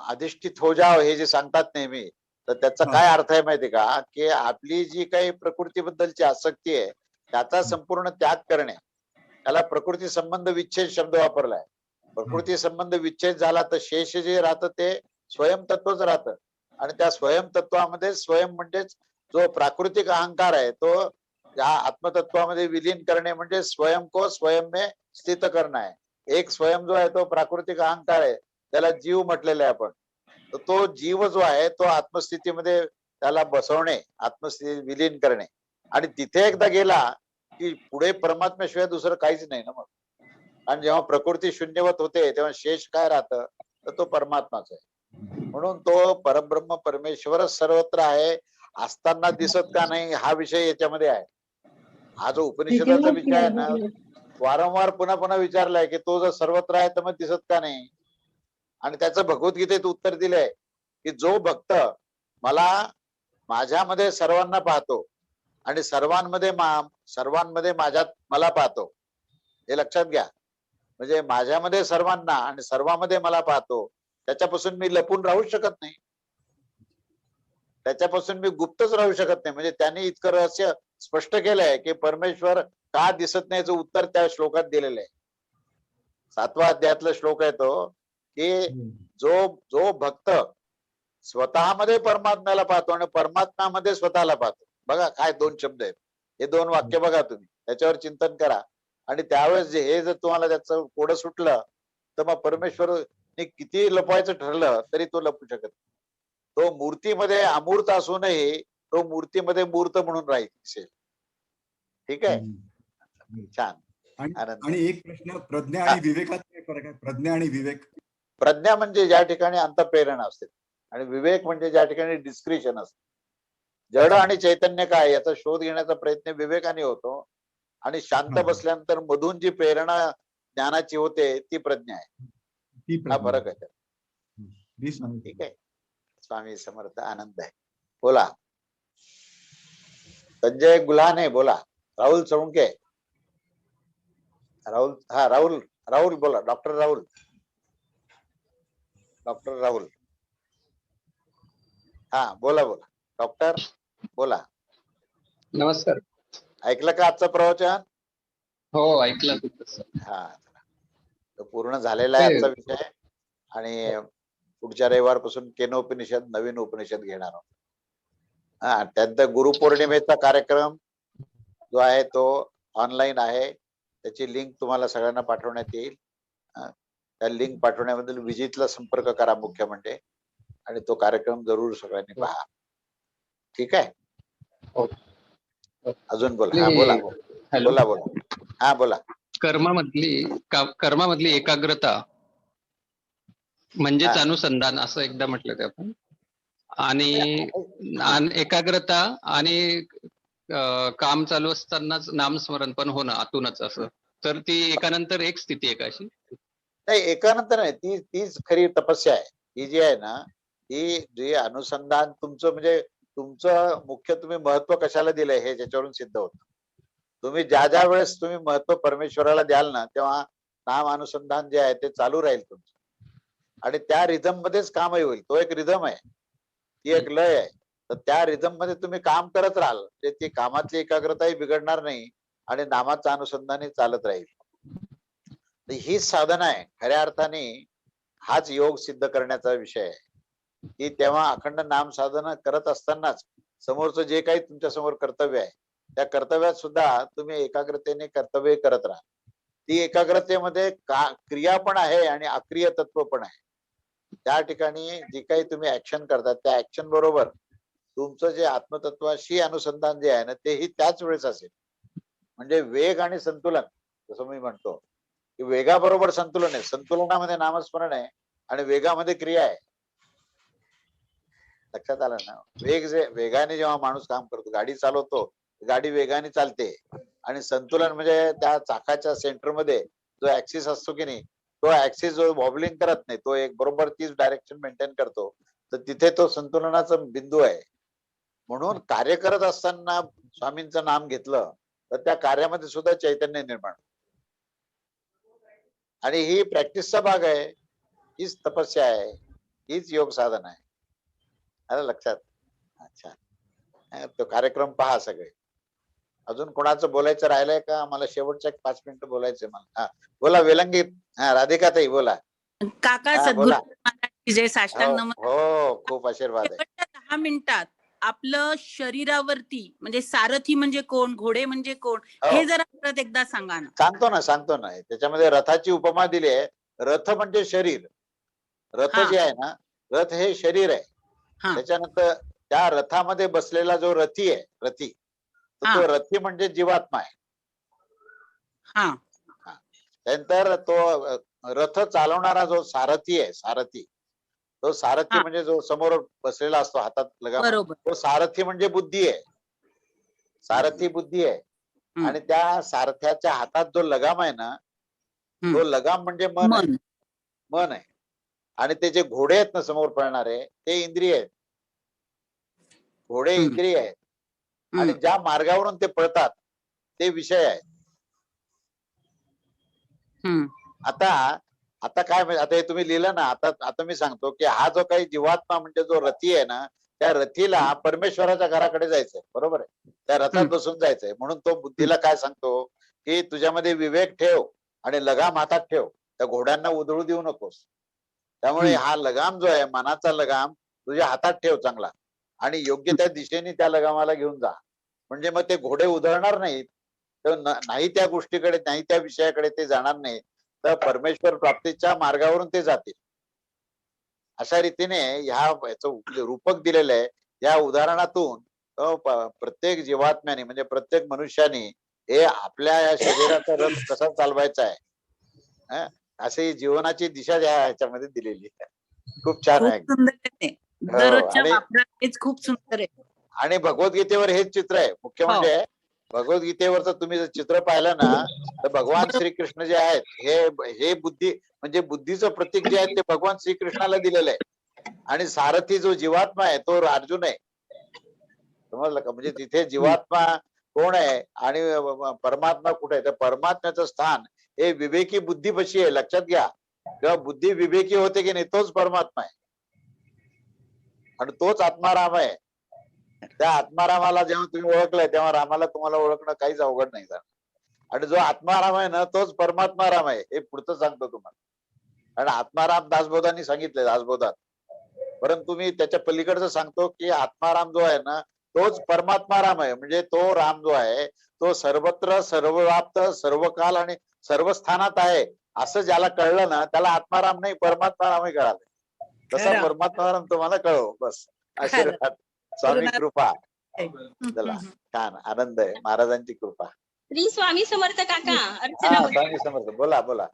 अधिष्ठित हो जाओ हे जे सांगतात नेहमी, तर त्याचा काय अर्थ आहे माहितीये का? की आपली जी काही प्रकृतीबद्दलची आसक्ती आहे त्याचा संपूर्ण त्याग करणे. त्याला प्रकृती संबंध विच्छेद शब्द वापरलाय. प्रकृती संबंध विच्छेद झाला तर शेष जे राहतं ते स्वयं तत्वच राहतं. आणि त्या स्वयं तत्वामध्ये स्वयं म्हणजेच जो प्राकृतिक अहंकार आहे तो या आत्मतत्वामध्ये विलीन करणे म्हणजे स्वयं को स्वयं में स्थित करणं आहे. एक स्वयं जो आहे तो प्राकृतिक अहंकार आहे, त्याला जीव म्हटलेला आहे आपण. तर तो जीव जो आहे तो आत्मस्थितीमध्ये त्याला बसवणे, आत्मस्थिती विलीन करणे. आणि तिथे एकदा गेला की पुढे परमात्म्याशिवाय दुसरं काहीच नाही ना मग. आणि जेव्हा प्रकृती शून्यवत होते तेव्हा शेष काय राहतं तर तो परमात्माच आहे. म्हणून तो परब्रह्म परमेश्वरच सर्वत्र आहे. असताना दिसत का नाही हा विषय याच्यामध्ये आहे. हा जो उपनिषदाचा विषय आहे ना, वारंवार पुन्हा पुन्हा विचारलाय की तो जर सर्वत्र आहे तर मग दिसत का नाही. आणि त्याचं भगवद्गीतेत उत्तर दिलंय की जो भक्त मला माझ्यामध्ये सर्वांना पाहतो आणि सर्वांमध्ये माझ्यात मला पाहतो, हे लक्षात घ्या. म्हणजे माझ्यामध्ये सर्वांना आणि सर्वांमध्ये मला पाहतो, त्याच्यापासून मी लपून राहू शकत नाही. त्याच्यापासून मी गुप्तच राहू शकत नाही. म्हणजे त्यांनी इतकं रहस्य स्पष्ट केलंय की परमेश्वर का दिसत नाही याचं उत्तर त्या श्लोकात दिलेलं आहे. 7व्या अध्यायातला श्लोक आहे तो की जो भक्त स्वतःमध्ये परमात्म्याला पाहतो आणि परमात्म्यामध्ये स्वतःला पाहतो. बघा काय 2 शब्द आहेत. हे 2 वाक्य बघा तुम्ही, त्याच्यावर चिंतन करा. आणि त्यावेळेस हे जर तुम्हाला त्याचं कोडं सुटलं तर मग परमेश्वरने किती लपवायचं ठरलं तरी तो लपू शकत नाही. तो मूर्तीमध्ये अमूर्त असूनही तो मूर्तीमध्ये मूर्त म्हणून राहील. ठीक आहे. छान. आनंद. आणि एक प्रश्न, प्रज्ञा आणि विवेकात काय फरक आहे? प्रज्ञा आणि विवेक. प्रज्ञा म्हणजे ज्या ठिकाणी अंतःप्रेरणा असते आणि विवेक म्हणजे ज्या ठिकाणी डिस्क्रिशन असते. जड आणि चैतन्य काय याचा शोध घेण्याचा प्रयत्न विवेकाने होतो आणि शांत बसल्यानंतर मधून जी प्रेरणा ज्ञानाची होते ती प्रज्ञा आहे. हा फरक आहे. ठीक आहे. स्वामी समर्थ. आनंद आहे. बोला. संजय गुल्हाने बोला. राहुल चौंके. राहुल. हा राहुल. राहुल बोला. डॉक्टर राहुल. डॉक्टर राहुल. हा बोला बोला. डॉक्टर बोला. नमस्कार. ऐकलं का आजचं प्रवचन? हो ऐकलं. हा तो पूर्ण झालेला आहे आजचा विषय आणि पुढच्या रविवारपासून केनोपनिषद नवीन उपनिषद घेणार आहोत. हा त्यानंतर गुरुपौर्णिमेचा कार्यक्रम जो आहे तो ऑनलाईन आहे. त्याची लिंक तुम्हाला सगळ्यांना पाठवण्यात येईल. त्या लिंक पाठवण्याबद्दल विजितला संपर्क करा मुख्य म्हणजे आणि तो कार्यक्रम जरूर सगळ्यांनी पहा. ठीक आहे. अजून बोला. हा बोला बोला बोला. हा बोला. कर्मामधली एकाग्रता म्हणजेच अनुसंधान असं एकदा म्हटलं ते आपण. आणि एकाग्रता आणि काम चालू असतानाच नामस्मरण पण होणं आतूनच असं. तर ती एकानंतर एक स्थिती आहे का अशी? नाही एकानंतर नाही. तीच खरी तपस्या आहे. ही जी आहे ना ही जे अनुसंधान तुमचं म्हणजे तुमचं मुख्य तुम्ही महत्व कशाला दिलंय हे ज्याच्यावरून सिद्ध होतं. तुम्ही ज्या ज्या वेळेस तुम्ही महत्व परमेश्वराला द्याल ना तेव्हा नाम अनुसंधान जे आहे ते चालू राहील तुमचं आणि त्या रिदम मध्येच कामही होईल. तो एक रिदम आहे. ती एक लय आहे. तर त्या रिदम मध्ये तुम्ही काम करत राहाल म्हणजे ती कामातली एकाग्रताही बिघडणार नाही आणि नामाचं अनुसंधानही चालत राहील. हीच साधना आहे खऱ्या अर्थाने. हाच योग सिद्ध करण्याचा विषय आहे की तेव्हा अखंड नाम साधना करत असतानाच समोरचं जे काही तुमच्या समोर कर्तव्य आहे त्या कर्तव्यात सुद्धा तुम्ही एकाग्रतेने कर्तव्य करत राहा. ती एकाग्रतेमध्ये क्रिया पण आहे आणि अक्रिय तत्व पण आहे. त्या ठिकाणी जी काही तुम्ही ऍक्शन करतात त्या ऍक्शन बरोबर तुमचं जे आत्मतत्वाशी अनुसंधान जे आहे ना तेही त्याच वेळेस असेल. म्हणजे वेग आणि संतुलन जसं मी म्हणतो की वेगाबरोबर संतुलन आहे. संतुलनामध्ये नामस्मरण आहे आणि वेगामध्ये क्रिया आहे. लक्षात आलं ना. वेगाने जेव्हा माणूस काम करतो गाडी चालवतो गाडी वेगाने चालते आणि संतुलन म्हणजे त्या चाकाच्या सेंटरमध्ये जो ऍक्सिस असतो की नाही तो ऍक्सिस जो वॉबलिंग करत नाही तो एक बरोबर तीच डायरेक्शन मेंटेन करतो. तर तिथे तो संतुलनाचा बिंदू आहे. म्हणून कार्य करत असताना स्वामींचं नाम घेतलं तर त्या कार्यामध्ये सुद्धा चैतन्य निर्माण आणि ही प्रॅक्टिसचा भाग आहे. हीच तपस्या आहे. हीच योग साधना आहे. आलं लक्षात. अच्छा तो कार्यक्रम पहा सगळे. अजून कोणाचं बोलायचं राहिलंय का? मला शेवटच्या 5 मिनिटं बोलायचंय मला. हा बोला वेलंगी. हा राधिका ताई बोला. काका सद्गुरू जय साष्टांग नमस्कार. हो खूप आशीर्वाद आहे. 10 मिनिटात आपलं शरीरावरती म्हणजे सारथी म्हणजे कोण, घोडे म्हणजे कोण हे जरा परत एकदा सांगा ना. सांगतो ना. त्याच्यामध्ये रथाची उपमा दिली आहे. रथ म्हणजे शरीर. रथ जे आहे ना रथ हे शरीर आहे. त्याच्यानंतर त्या रथामध्ये बसलेला जो रथी आहे रथी तर तो रथी म्हणजे जीवात्मा आहे. त्यानंतर तो रथ चालवणारा जो सारथी आहे सारथी तो सारथी म्हणजे जो समोर बसलेला असतो हातात लगाम तो सारथी म्हणजे बुद्धी आहे. सारथी बुद्धी आहे आणि त्या सारथ्याच्या हातात जो लगाम आहे ना तो लगाम म्हणजे मन आहे आणि ते जे घोडे आहेत ना समोर पळणारे ते इंद्रिय आहेत. घोडे इंद्रिय आहेत आणि ज्या मार्गावरून ते पळतात ते विषय आहेत. आता काय म्हणजे आता हे तुम्ही लिहिलं ना आता मी सांगतो की हा जो काही जीवात्मा म्हणजे जो रथी आहे ना त्या रथीला परमेश्वराच्या घराकडे जायचंय. बरोबर आहे. त्या रथात बसून जायचंय. म्हणून तो बुद्धीला काय सांगतो की तुझ्यामध्ये विवेक ठेव आणि लगाम हातात ठेव. त्या घोड्यांना उधळू देऊ नकोस. त्यामुळे हा लगाम जो आहे मनाचा लगाम तुझ्या हातात ठेव चांगला आणि योग्य त्या दिशेने त्या लगामाला घेऊन जा. म्हणजे मग ते घोडे उधळणार नाहीत. नाही त्या गोष्टीकडे नाही त्या विषयाकडे ते जाणार नाही तर परमेश्वर प्राप्तीच्या मार्गावरून ते जातील. अशा रीतीने ह्याचं रूपक दिलेलं आहे. या उदाहरणातून प्रत्येक जीवात्म्याने म्हणजे प्रत्येक मनुष्याने हे आपल्या या शरीराचा रथ कसा चालवायचा आहे अशी जीवनाची दिशा ह्याच्यामध्ये दिलेली आहे. खूप छान आहे. खूप सुंदर आहे ते. हो, दररोजच्या आणि वापरात हेच खूप सुंदर आहे. आणि भगवद्गीतेवर हेच चित्र आहे. मुख्य हो. म्हणजे भगवद्गीतेवरचं तुम्ही जर चित्र पाहिलं ना तर भगवान श्रीकृष्ण जे आहेत हे बुद्धी म्हणजे बुद्धीचं प्रतीक जे आहे ते भगवान श्रीकृष्णाला दिलेलं आहे आणि सारथी जो जीवात्मा आहे तो अर्जुन आहे. समजलं का? म्हणजे तिथे जीवात्मा कोण आहे आणि परमात्मा कुठे आहे? तर परमात्म्याचं स्थान हे विवेकी बुद्धीपाशी आहे. लक्षात घ्या, जेव्हा बुद्धी विवेकी होते की नाही तोच परमात्मा आहे आणि तोच आत्माराम आहे. त्या आत्मारामाला जेव्हा तुम्ही ओळखलंय तेव्हा रामाला तुम्हाला ओळखणं काहीच अवघड नाही झालं. आणि जो आत्माराम आहे ना तोच परमात्मा राम आहे हे पुढचं सांगतो तुम्हाला. आणि आत्माराम दासबोधांनी सांगितलंय दासबोधात. परंतु मी त्याच्या पलीकडचं सांगतो की आत्माराम जो आहे ना तोच परमात्मा राम आहे. म्हणजे तो राम जो आहे तो सर्वत्र सर्वव्याप्त सर्व काल आणि सर्व स्थानात आहे असं ज्याला कळलं ना त्याला आत्माराम नाही परमात्मा रामही कळालं. तसा परमात्मा राम तुम्हाला कळो बस. आशीर्वाद स्वामी कृपा. चला छान आनंद आहे महाराजांची कृपा. श्री स्वामी समर्थ काका. अर्चना हा बोलते. स्वामी समर्थ. बोला बोला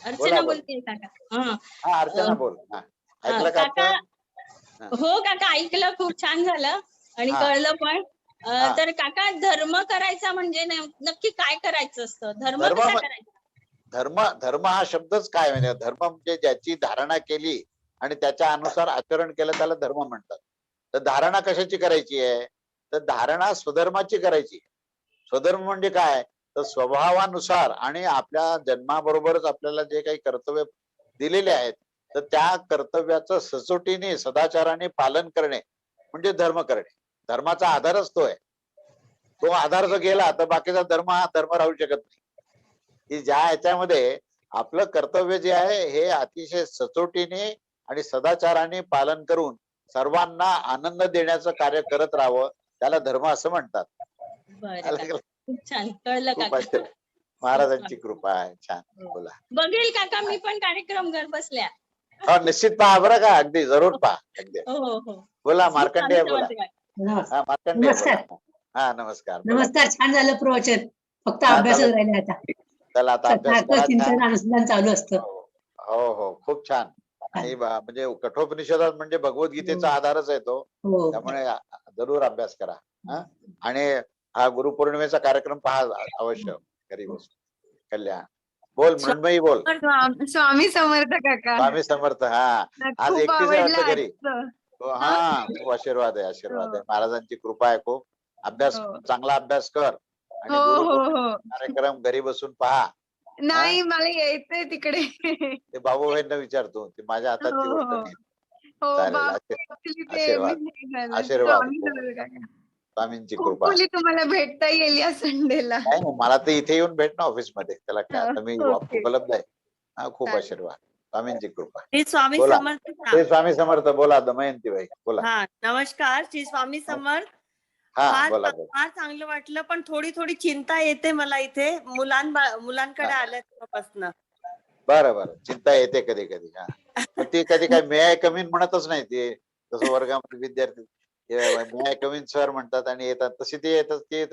अर्चना बोलते काका. हा अर्चना बोल. हा ऐकलं का काका आता? हो काका ऐकलं खूप छान झालं आणि कळलं पण. तर काका धर्म करायचा म्हणजे नक्की काय करायचं असतं? धर्म कसा करायचा? धर्म हा शब्दच काय म्हणजे धर्म म्हणजे ज्याची धारणा केली आणि त्याच्या अनुसार आचरण केलं त्याला धर्म म्हणतात. तर धारणा कशाची करायची आहे? तर धारणा स्वधर्माची करायची. स्वधर्म म्हणजे काय? तर स्वभावानुसार आणि आपल्या जन्माबरोबरच आपल्याला जे काही कर्तव्य दिलेले आहेत तर त्या कर्तव्याचं सचोटीने सदाचाराने पालन करणे म्हणजे धर्म करणे. धर्माचा आधारच तो आहे. तो आधार जर गेला तर बाकीचा धर्म हा धर्म राहू शकत नाही. की ज्या ह्याच्यामध्ये आपलं कर्तव्य जे आहे हे अतिशय सचोटीने आणि सदाचाराने पालन करून सर्वांना आनंद देण्याचं कार्य करत राहावं त्याला धर्म असं म्हणतात. खूप छान कळलं काका. महाराजांची कृपा आहे. छान बोला. बघेल काका मी पण कार्यक्रम घर बसल्या. हो निश्चित पहा बरं का. अगदी जरूर पहा. अगदी बोला मार्कंडेय बोला. हा मार्कंडेय बोला. हा नमस्कार. नमस्कार. छान झालं प्रवचन. फक्त अभ्यासच राहिले आता. चला आता अभ्यास करा. चिंतन अनुसंधान चालू असतं. हो हो खूप छान. आणि म्हणजे कठोपनिषदात म्हणजे भगवद्गीतेचा आधारच आहे तो. त्यामुळे जरूर अभ्यास करा. आणि हा गुरुपौर्णिमेचा कार्यक्रम पहा अवश्य घरी बसून. कल्याण बोल मृण्मयी बोल. स्वामी समर्थ काका. स्वामी समर्थ. हा आज खूप एकटीच आहे आवडलं वाटतं घरी. आजचं. हा खूप आशीर्वाद आहे आशीर्वाद आहे. महाराजांची कृपा आहे खूप. अभ्यास चांगला अभ्यास कर आणि गुरुपौर्णिमेचा कार्यक्रम घरी बसून पहा. नाही मला यायचंय तिकडे. ते बाबूबाईंना विचारतो ते माझ्या हाताची गोष्ट नाही. हो चालेल आशीर्वाद आशीर्वाद स्वामींची कृपा. तुम्हाला भेटता येईल या संडेला. नाही नाही मला तर इथे येऊन भेट ना ऑफिस मध्ये. त्याला काय आता मी उपलब्ध आहे. हा खूप आशीर्वाद स्वामींची कृपा. स्वामी बोला. समर्थ. श्री स्वामी समर्थ बोला दमयंती बाई बोला. हा नमस्कार. श्री स्वामी समर्थ. हा बोला बोला. फार चांगलं वाटलं पण थोडी थोडी चिंता येते मला इथे मुलांकडे आल्यापासून. बरं बरं चिंता येते कधी कधी. हा ती कधी काय मे आय कमी म्हणतच नाही ते. तसं वर्गामध्ये विद्यार्थी मे आय कमी सर म्हणतात आणि येतात तशी ते येतात ते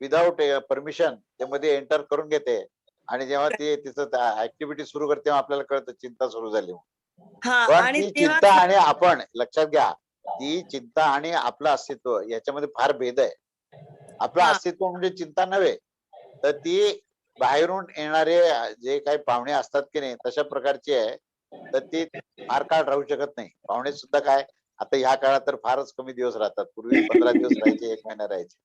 विदाऊट परमिशन ते मध्ये एंटर करून घेते आणि जेव्हा ते तिचं ऍक्टिव्हिटी सुरू करते तेव्हा आपल्याला कळतं चिंता सुरू झाली. पण ती चिंता आणि आपण लक्षात घ्या ती चिंता आणि आपलं अस्तित्व याच्यामध्ये फार भेद आहे. आपलं अस्तित्व म्हणजे चिंता नव्हे तर ती बाहेरून येणारे जे काही पाहुणे असतात की नाही तशा प्रकारची आहे. तर ती फार काळ राहू शकत नाही. पाहुणे सुद्धा काय आता ह्या काळात तर फारच कमी दिवस राहतात. पूर्वी 15 दिवस राहायचे 1 महिना राहायचे.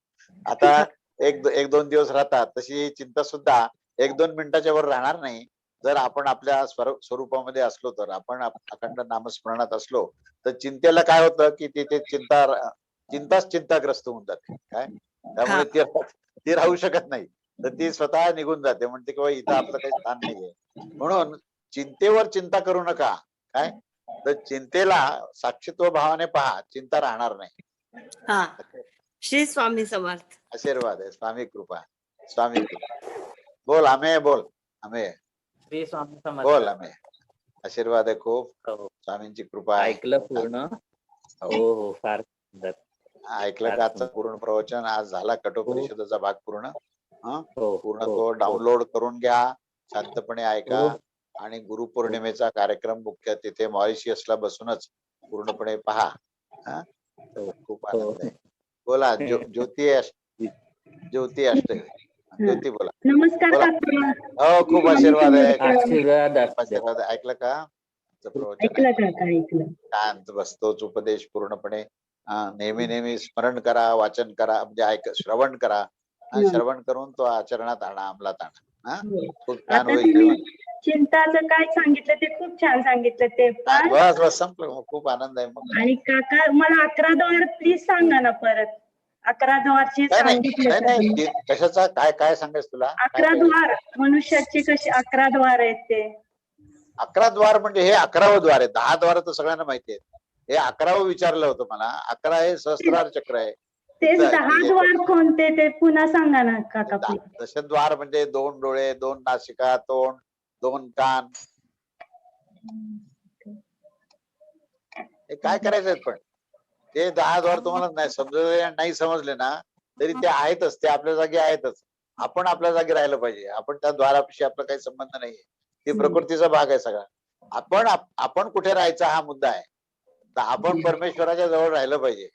आता एक दोन दिवस राहतात. तशी चिंता सुद्धा 1-2 मिनिटाच्या वर राहणार नाही. जर आपण आपल्या स्वरूपामध्ये असलो तर आपण अखंड नामस्मरणात असलो तर चिंतेला काय होतं की तिथे चिंताच चिंताग्रस्त होऊन जाते. काय त्यामुळे ती राहू शकत नाही. तर ती स्वतः निघून जाते. म्हणते की इथं आपलं काही स्थान नाहीये. म्हणून चिंतेवर चिंता करू नका. काय तर चिंतेला साक्षीत्व भावाने पहा. चिंता राहणार नाही. श्री स्वामी समर्थ. आशीर्वाद आहे. स्वामी कृपा स्वामी कृपा. बोल आमे बोल आमे. श्री स्वामी समर्थ. बोल आमे. आशीर्वाद आहे खूप. स्वामींची कृपा आहे. ऐकलं पूर्ण. हो हो फार सुंदर. ऐकलं का आजचं पूर्ण प्रवचन? आज झाला कठोपनिषदाचा भाग पूर्ण. पूर्ण तो डाउनलोड करून घ्या, शांतपणे ऐका आणि गुरुपौर्णिमेचा कार्यक्रम मुख्य तिथे मॉरिशियसला बसूनच पूर्णपणे पहा. खूप आनंद आहे. बोला ज्योती अष्टवे. ज्योती बोला. नमस्कार बोला. काका. हो, खूप आशीर्वाद आहे. आशीर्वाद आशीर्वाद आहे. ऐकलं का? प्रवचन ऐकलं काका, ऐकलं. शांत बसतोच उपदेश पूर्णपणे. नेहमी स्मरण करा, वाचन करा, म्हणजे श्रवण करा. श्रवण करून तो आचरणात आणा, अंमलात आणा. खूप छान आता होईल तुम्ही जीवन. चिंताचं काय सांगितलं ते खूप छान सांगितलं ते पण. बस संपलं. खूप आनंद आहे मग. आणि काका मला 11 द्वार प्लीज सांगा ना परत. 11 द्वारची सांगितलं नाही, कशाचा काय सांगायचं तुला? 11 द्वार मनुष्याचे कसे 11 द्वार आहेत ते. 11 द्वार म्हणजे हे 11वं द्वार आहे. 10 द्वार तर सगळ्यांना माहिती आहे. हे 11वं विचारलं होतं मला. 11 हे सहस्त्रार चक्र आहे. तेच 10 द्वार कोणते ते पुन्हा सांगा ना काका. दशद्वार म्हणजे 2 डोळे, 2 नासिका, तोंड, 2 कान. हे काय करायचं पण ते 10 द्वार तुम्हाला नाही समजले ना तरी ते आहेतच. ते आपल्या जागी आहेतच. आपण आपल्या जागी राहिलं पाहिजे. आपण त्या द्वारापाशी आपला काही संबंध नाहीये. ती प्रकृतीचा भाग आहे सगळा. आपण कुठे राहायचा हा मुद्दा आहे. तर आपण परमेश्वराच्या जवळ राहिलं पाहिजे.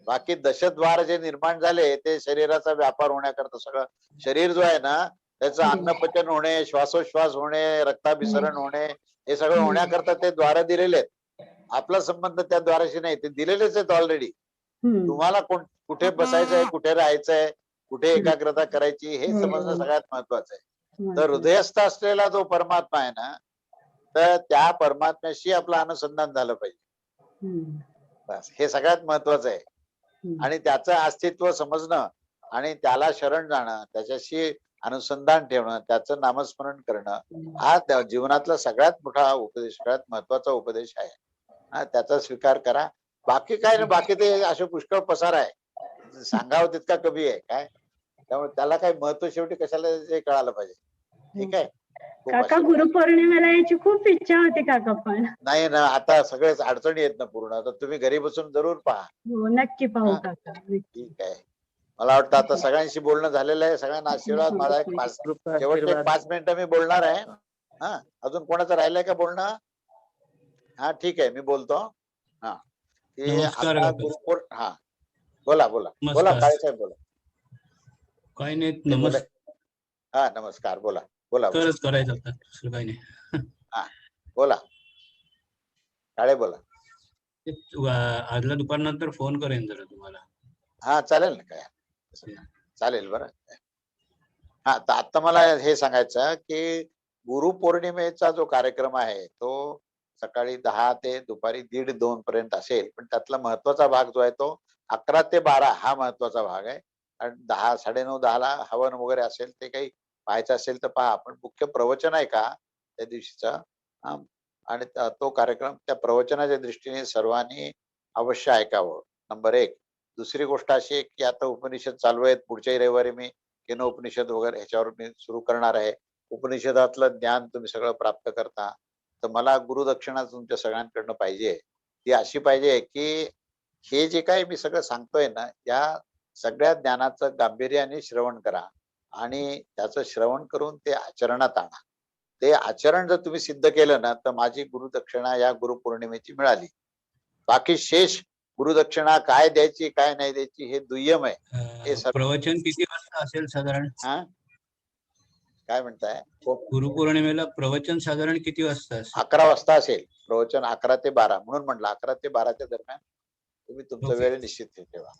बाकी दशद्वार जे निर्माण झाले ते शरीराचा व्यापार होण्याकरता. सगळं शरीर जो आहे ना त्याचं अन्नपचन होणे, श्वासोश्वास होणे, रक्ताभिसरण होणे, हे सगळं होण्याकरता ते द्वार दिलेले आहेत. आपला संबंध त्या द्वाराशी नाही. ते दिलेलेच आहेत ऑलरेडी. तुम्हाला कुठे बसायचंय, कुठे राहायचंय, कुठे एकाग्रता करायची हे समजणं सगळ्यात महत्वाचं आहे. तर हृदयस्थ असलेला जो परमात्मा आहे ना तर त्या परमात्म्याशी आपलं अनुसंधान झालं पाहिजे. बस हे सगळ्यात महत्वाचं आहे. आणि त्याचं अस्तित्व समजणं आणि त्याला शरण जाणं, त्याच्याशी अनुसंधान ठेवणं, त्याचं नामस्मरण करणं हा त्या जीवनातला सगळ्यात मोठा उपदेश, सगळ्यात महत्वाचा उपदेश आहे. त्याचा स्वीकार करा. बाकी काय ना, बाकी ते असे पुष्कळ पसार आहे. सांगावं तितका कमी आहे काय. त्यामुळे त्याला काही महत्व शेवटी कशाला हे कळायला पाहिजे. ठीक आहे. काका गुरुपौर्णिमेला यायची खूप इच्छा होती काका पण. नाही ना, आता सगळेच अडचणी आहेत ना पूर्ण. आता तुम्ही घरी बसून जरूर पहा. हो नक्की पाहू काका. ठीक आहे. मला वाटतं आता सगळ्यांशी बोलणं झालेलं आहे. सगळ्यांना आशीर्वाद. माझा शेवटचे 5 मिनिटं मी बोलणार आहे. अजून कोणाचं राहिलंय का बोलणं? ठीक आहे, मी बोलतो. बोला काळे साहेब बोला. काही नाही. नमस्कार. नमस्कार. बोला करायचं होतं दुसरं काही नाही. बोला काळे बोला. आजला दुपारनंतर फोन करेन जरा तुम्हाला. चालेल ना. काय चालेल बरं. तर आता मला हे सांगायचं की गुरुपौर्णिमेचा जो कार्यक्रम आहे तो सकाळी 10 ते दुपारी 1:30-2 पर्यंत असेल. पण त्यातला महत्वाचा भाग जो आहे तो 11 ते 12 हा महत्वाचा भाग आहे. कारण 10, 9:30-10ला हवन वगैरे असेल ते काही पाहायचं असेल तर पहा. पण मुख्य प्रवचन आहे का त्या दिवशीचा. आणि तो कार्यक्रम त्या प्रवचनाच्या दृष्टीने सर्वांनी अवश्य ऐकावं. नंबर 1. दुसरी गोष्ट अशी आहे की आता उपनिषद चालू आहेत. पुढच्याही रविवारी मी केनो उपनिषद वगैरे ह्याच्यावर मी सुरू करणार आहे. उपनिषदातलं ज्ञान तुम्ही सगळं प्राप्त करता. तर मला गुरुदक्षिणा तुमच्या सगळ्यांकडनं पाहिजे. ती अशी पाहिजे की हे जे काही मी सगळं सांगतोय ना या सगळ्या ज्ञानाचं गांभीर्याने श्रवण करा आणि त्याचं श्रवण करून ते आचरणात आणा. ते आचरण जर तुम्ही सिद्ध केलं ना तर माझी गुरुदक्षिणा या गुरुपौर्णिमेची मिळाली. बाकी शेष गुरुदक्षिणा काय द्यायची काय नाही द्यायची हे दुय्यम आहे. हे प्रवचन किती वाजता असेल साधारण? काय म्हणताय? गुरुपौर्णिमेला प्रवचन साधारण किती वाजता? 11 वाजता असेल प्रवचन. 11 ते 12 म्हणून म्हटलं 11 ते 12च्या दरम्यान तुम्ही तुमचा वेळ निश्चित ठेवा.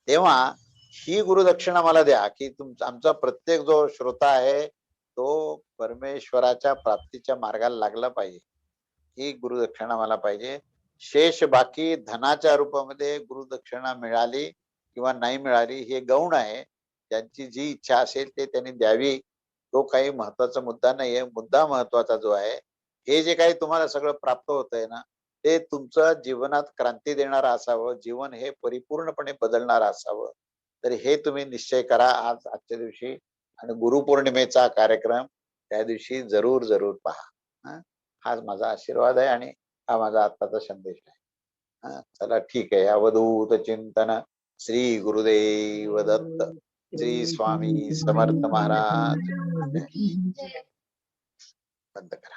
तेव्हा ही गुरुदक्षिणा मला द्या की आमचा प्रत्येक जो श्रोता आहे तो परमेश्वराच्या प्राप्तीच्या मार्गाला लागला पाहिजे. ही गुरुदक्षिणा मला पाहिजे. शेष बाकी धनाच्या रूपामध्ये गुरुदक्षिणा मिळाली किंवा नाही मिळाली हे गौण आहे. त्यांची जी इच्छा असेल ते त्यांनी द्यावी. तो काही महत्वाचा मुद्दा नाहीये. मुद्दा महत्वाचा जो आहे हे जे काही तुम्हाला सगळं प्राप्त होतंय ना ते तुमचं जीवनात क्रांती देणारं असावं. जीवन हे परिपूर्णपणे बदलणारं असावं. तर हे तुम्ही निश्चय करा आजच्या दिवशी. आणि गुरुपौर्णिमेचा कार्यक्रम त्या दिवशी जरूर पहा. हा माझा आशीर्वाद आहे आणि हा माझा आत्ताचा संदेश आहे. चला ठीक आहे. अवधूत चिंतन श्री गुरुदेव दत्त, श्री स्वामी समर्थ महाराज. बंद करा.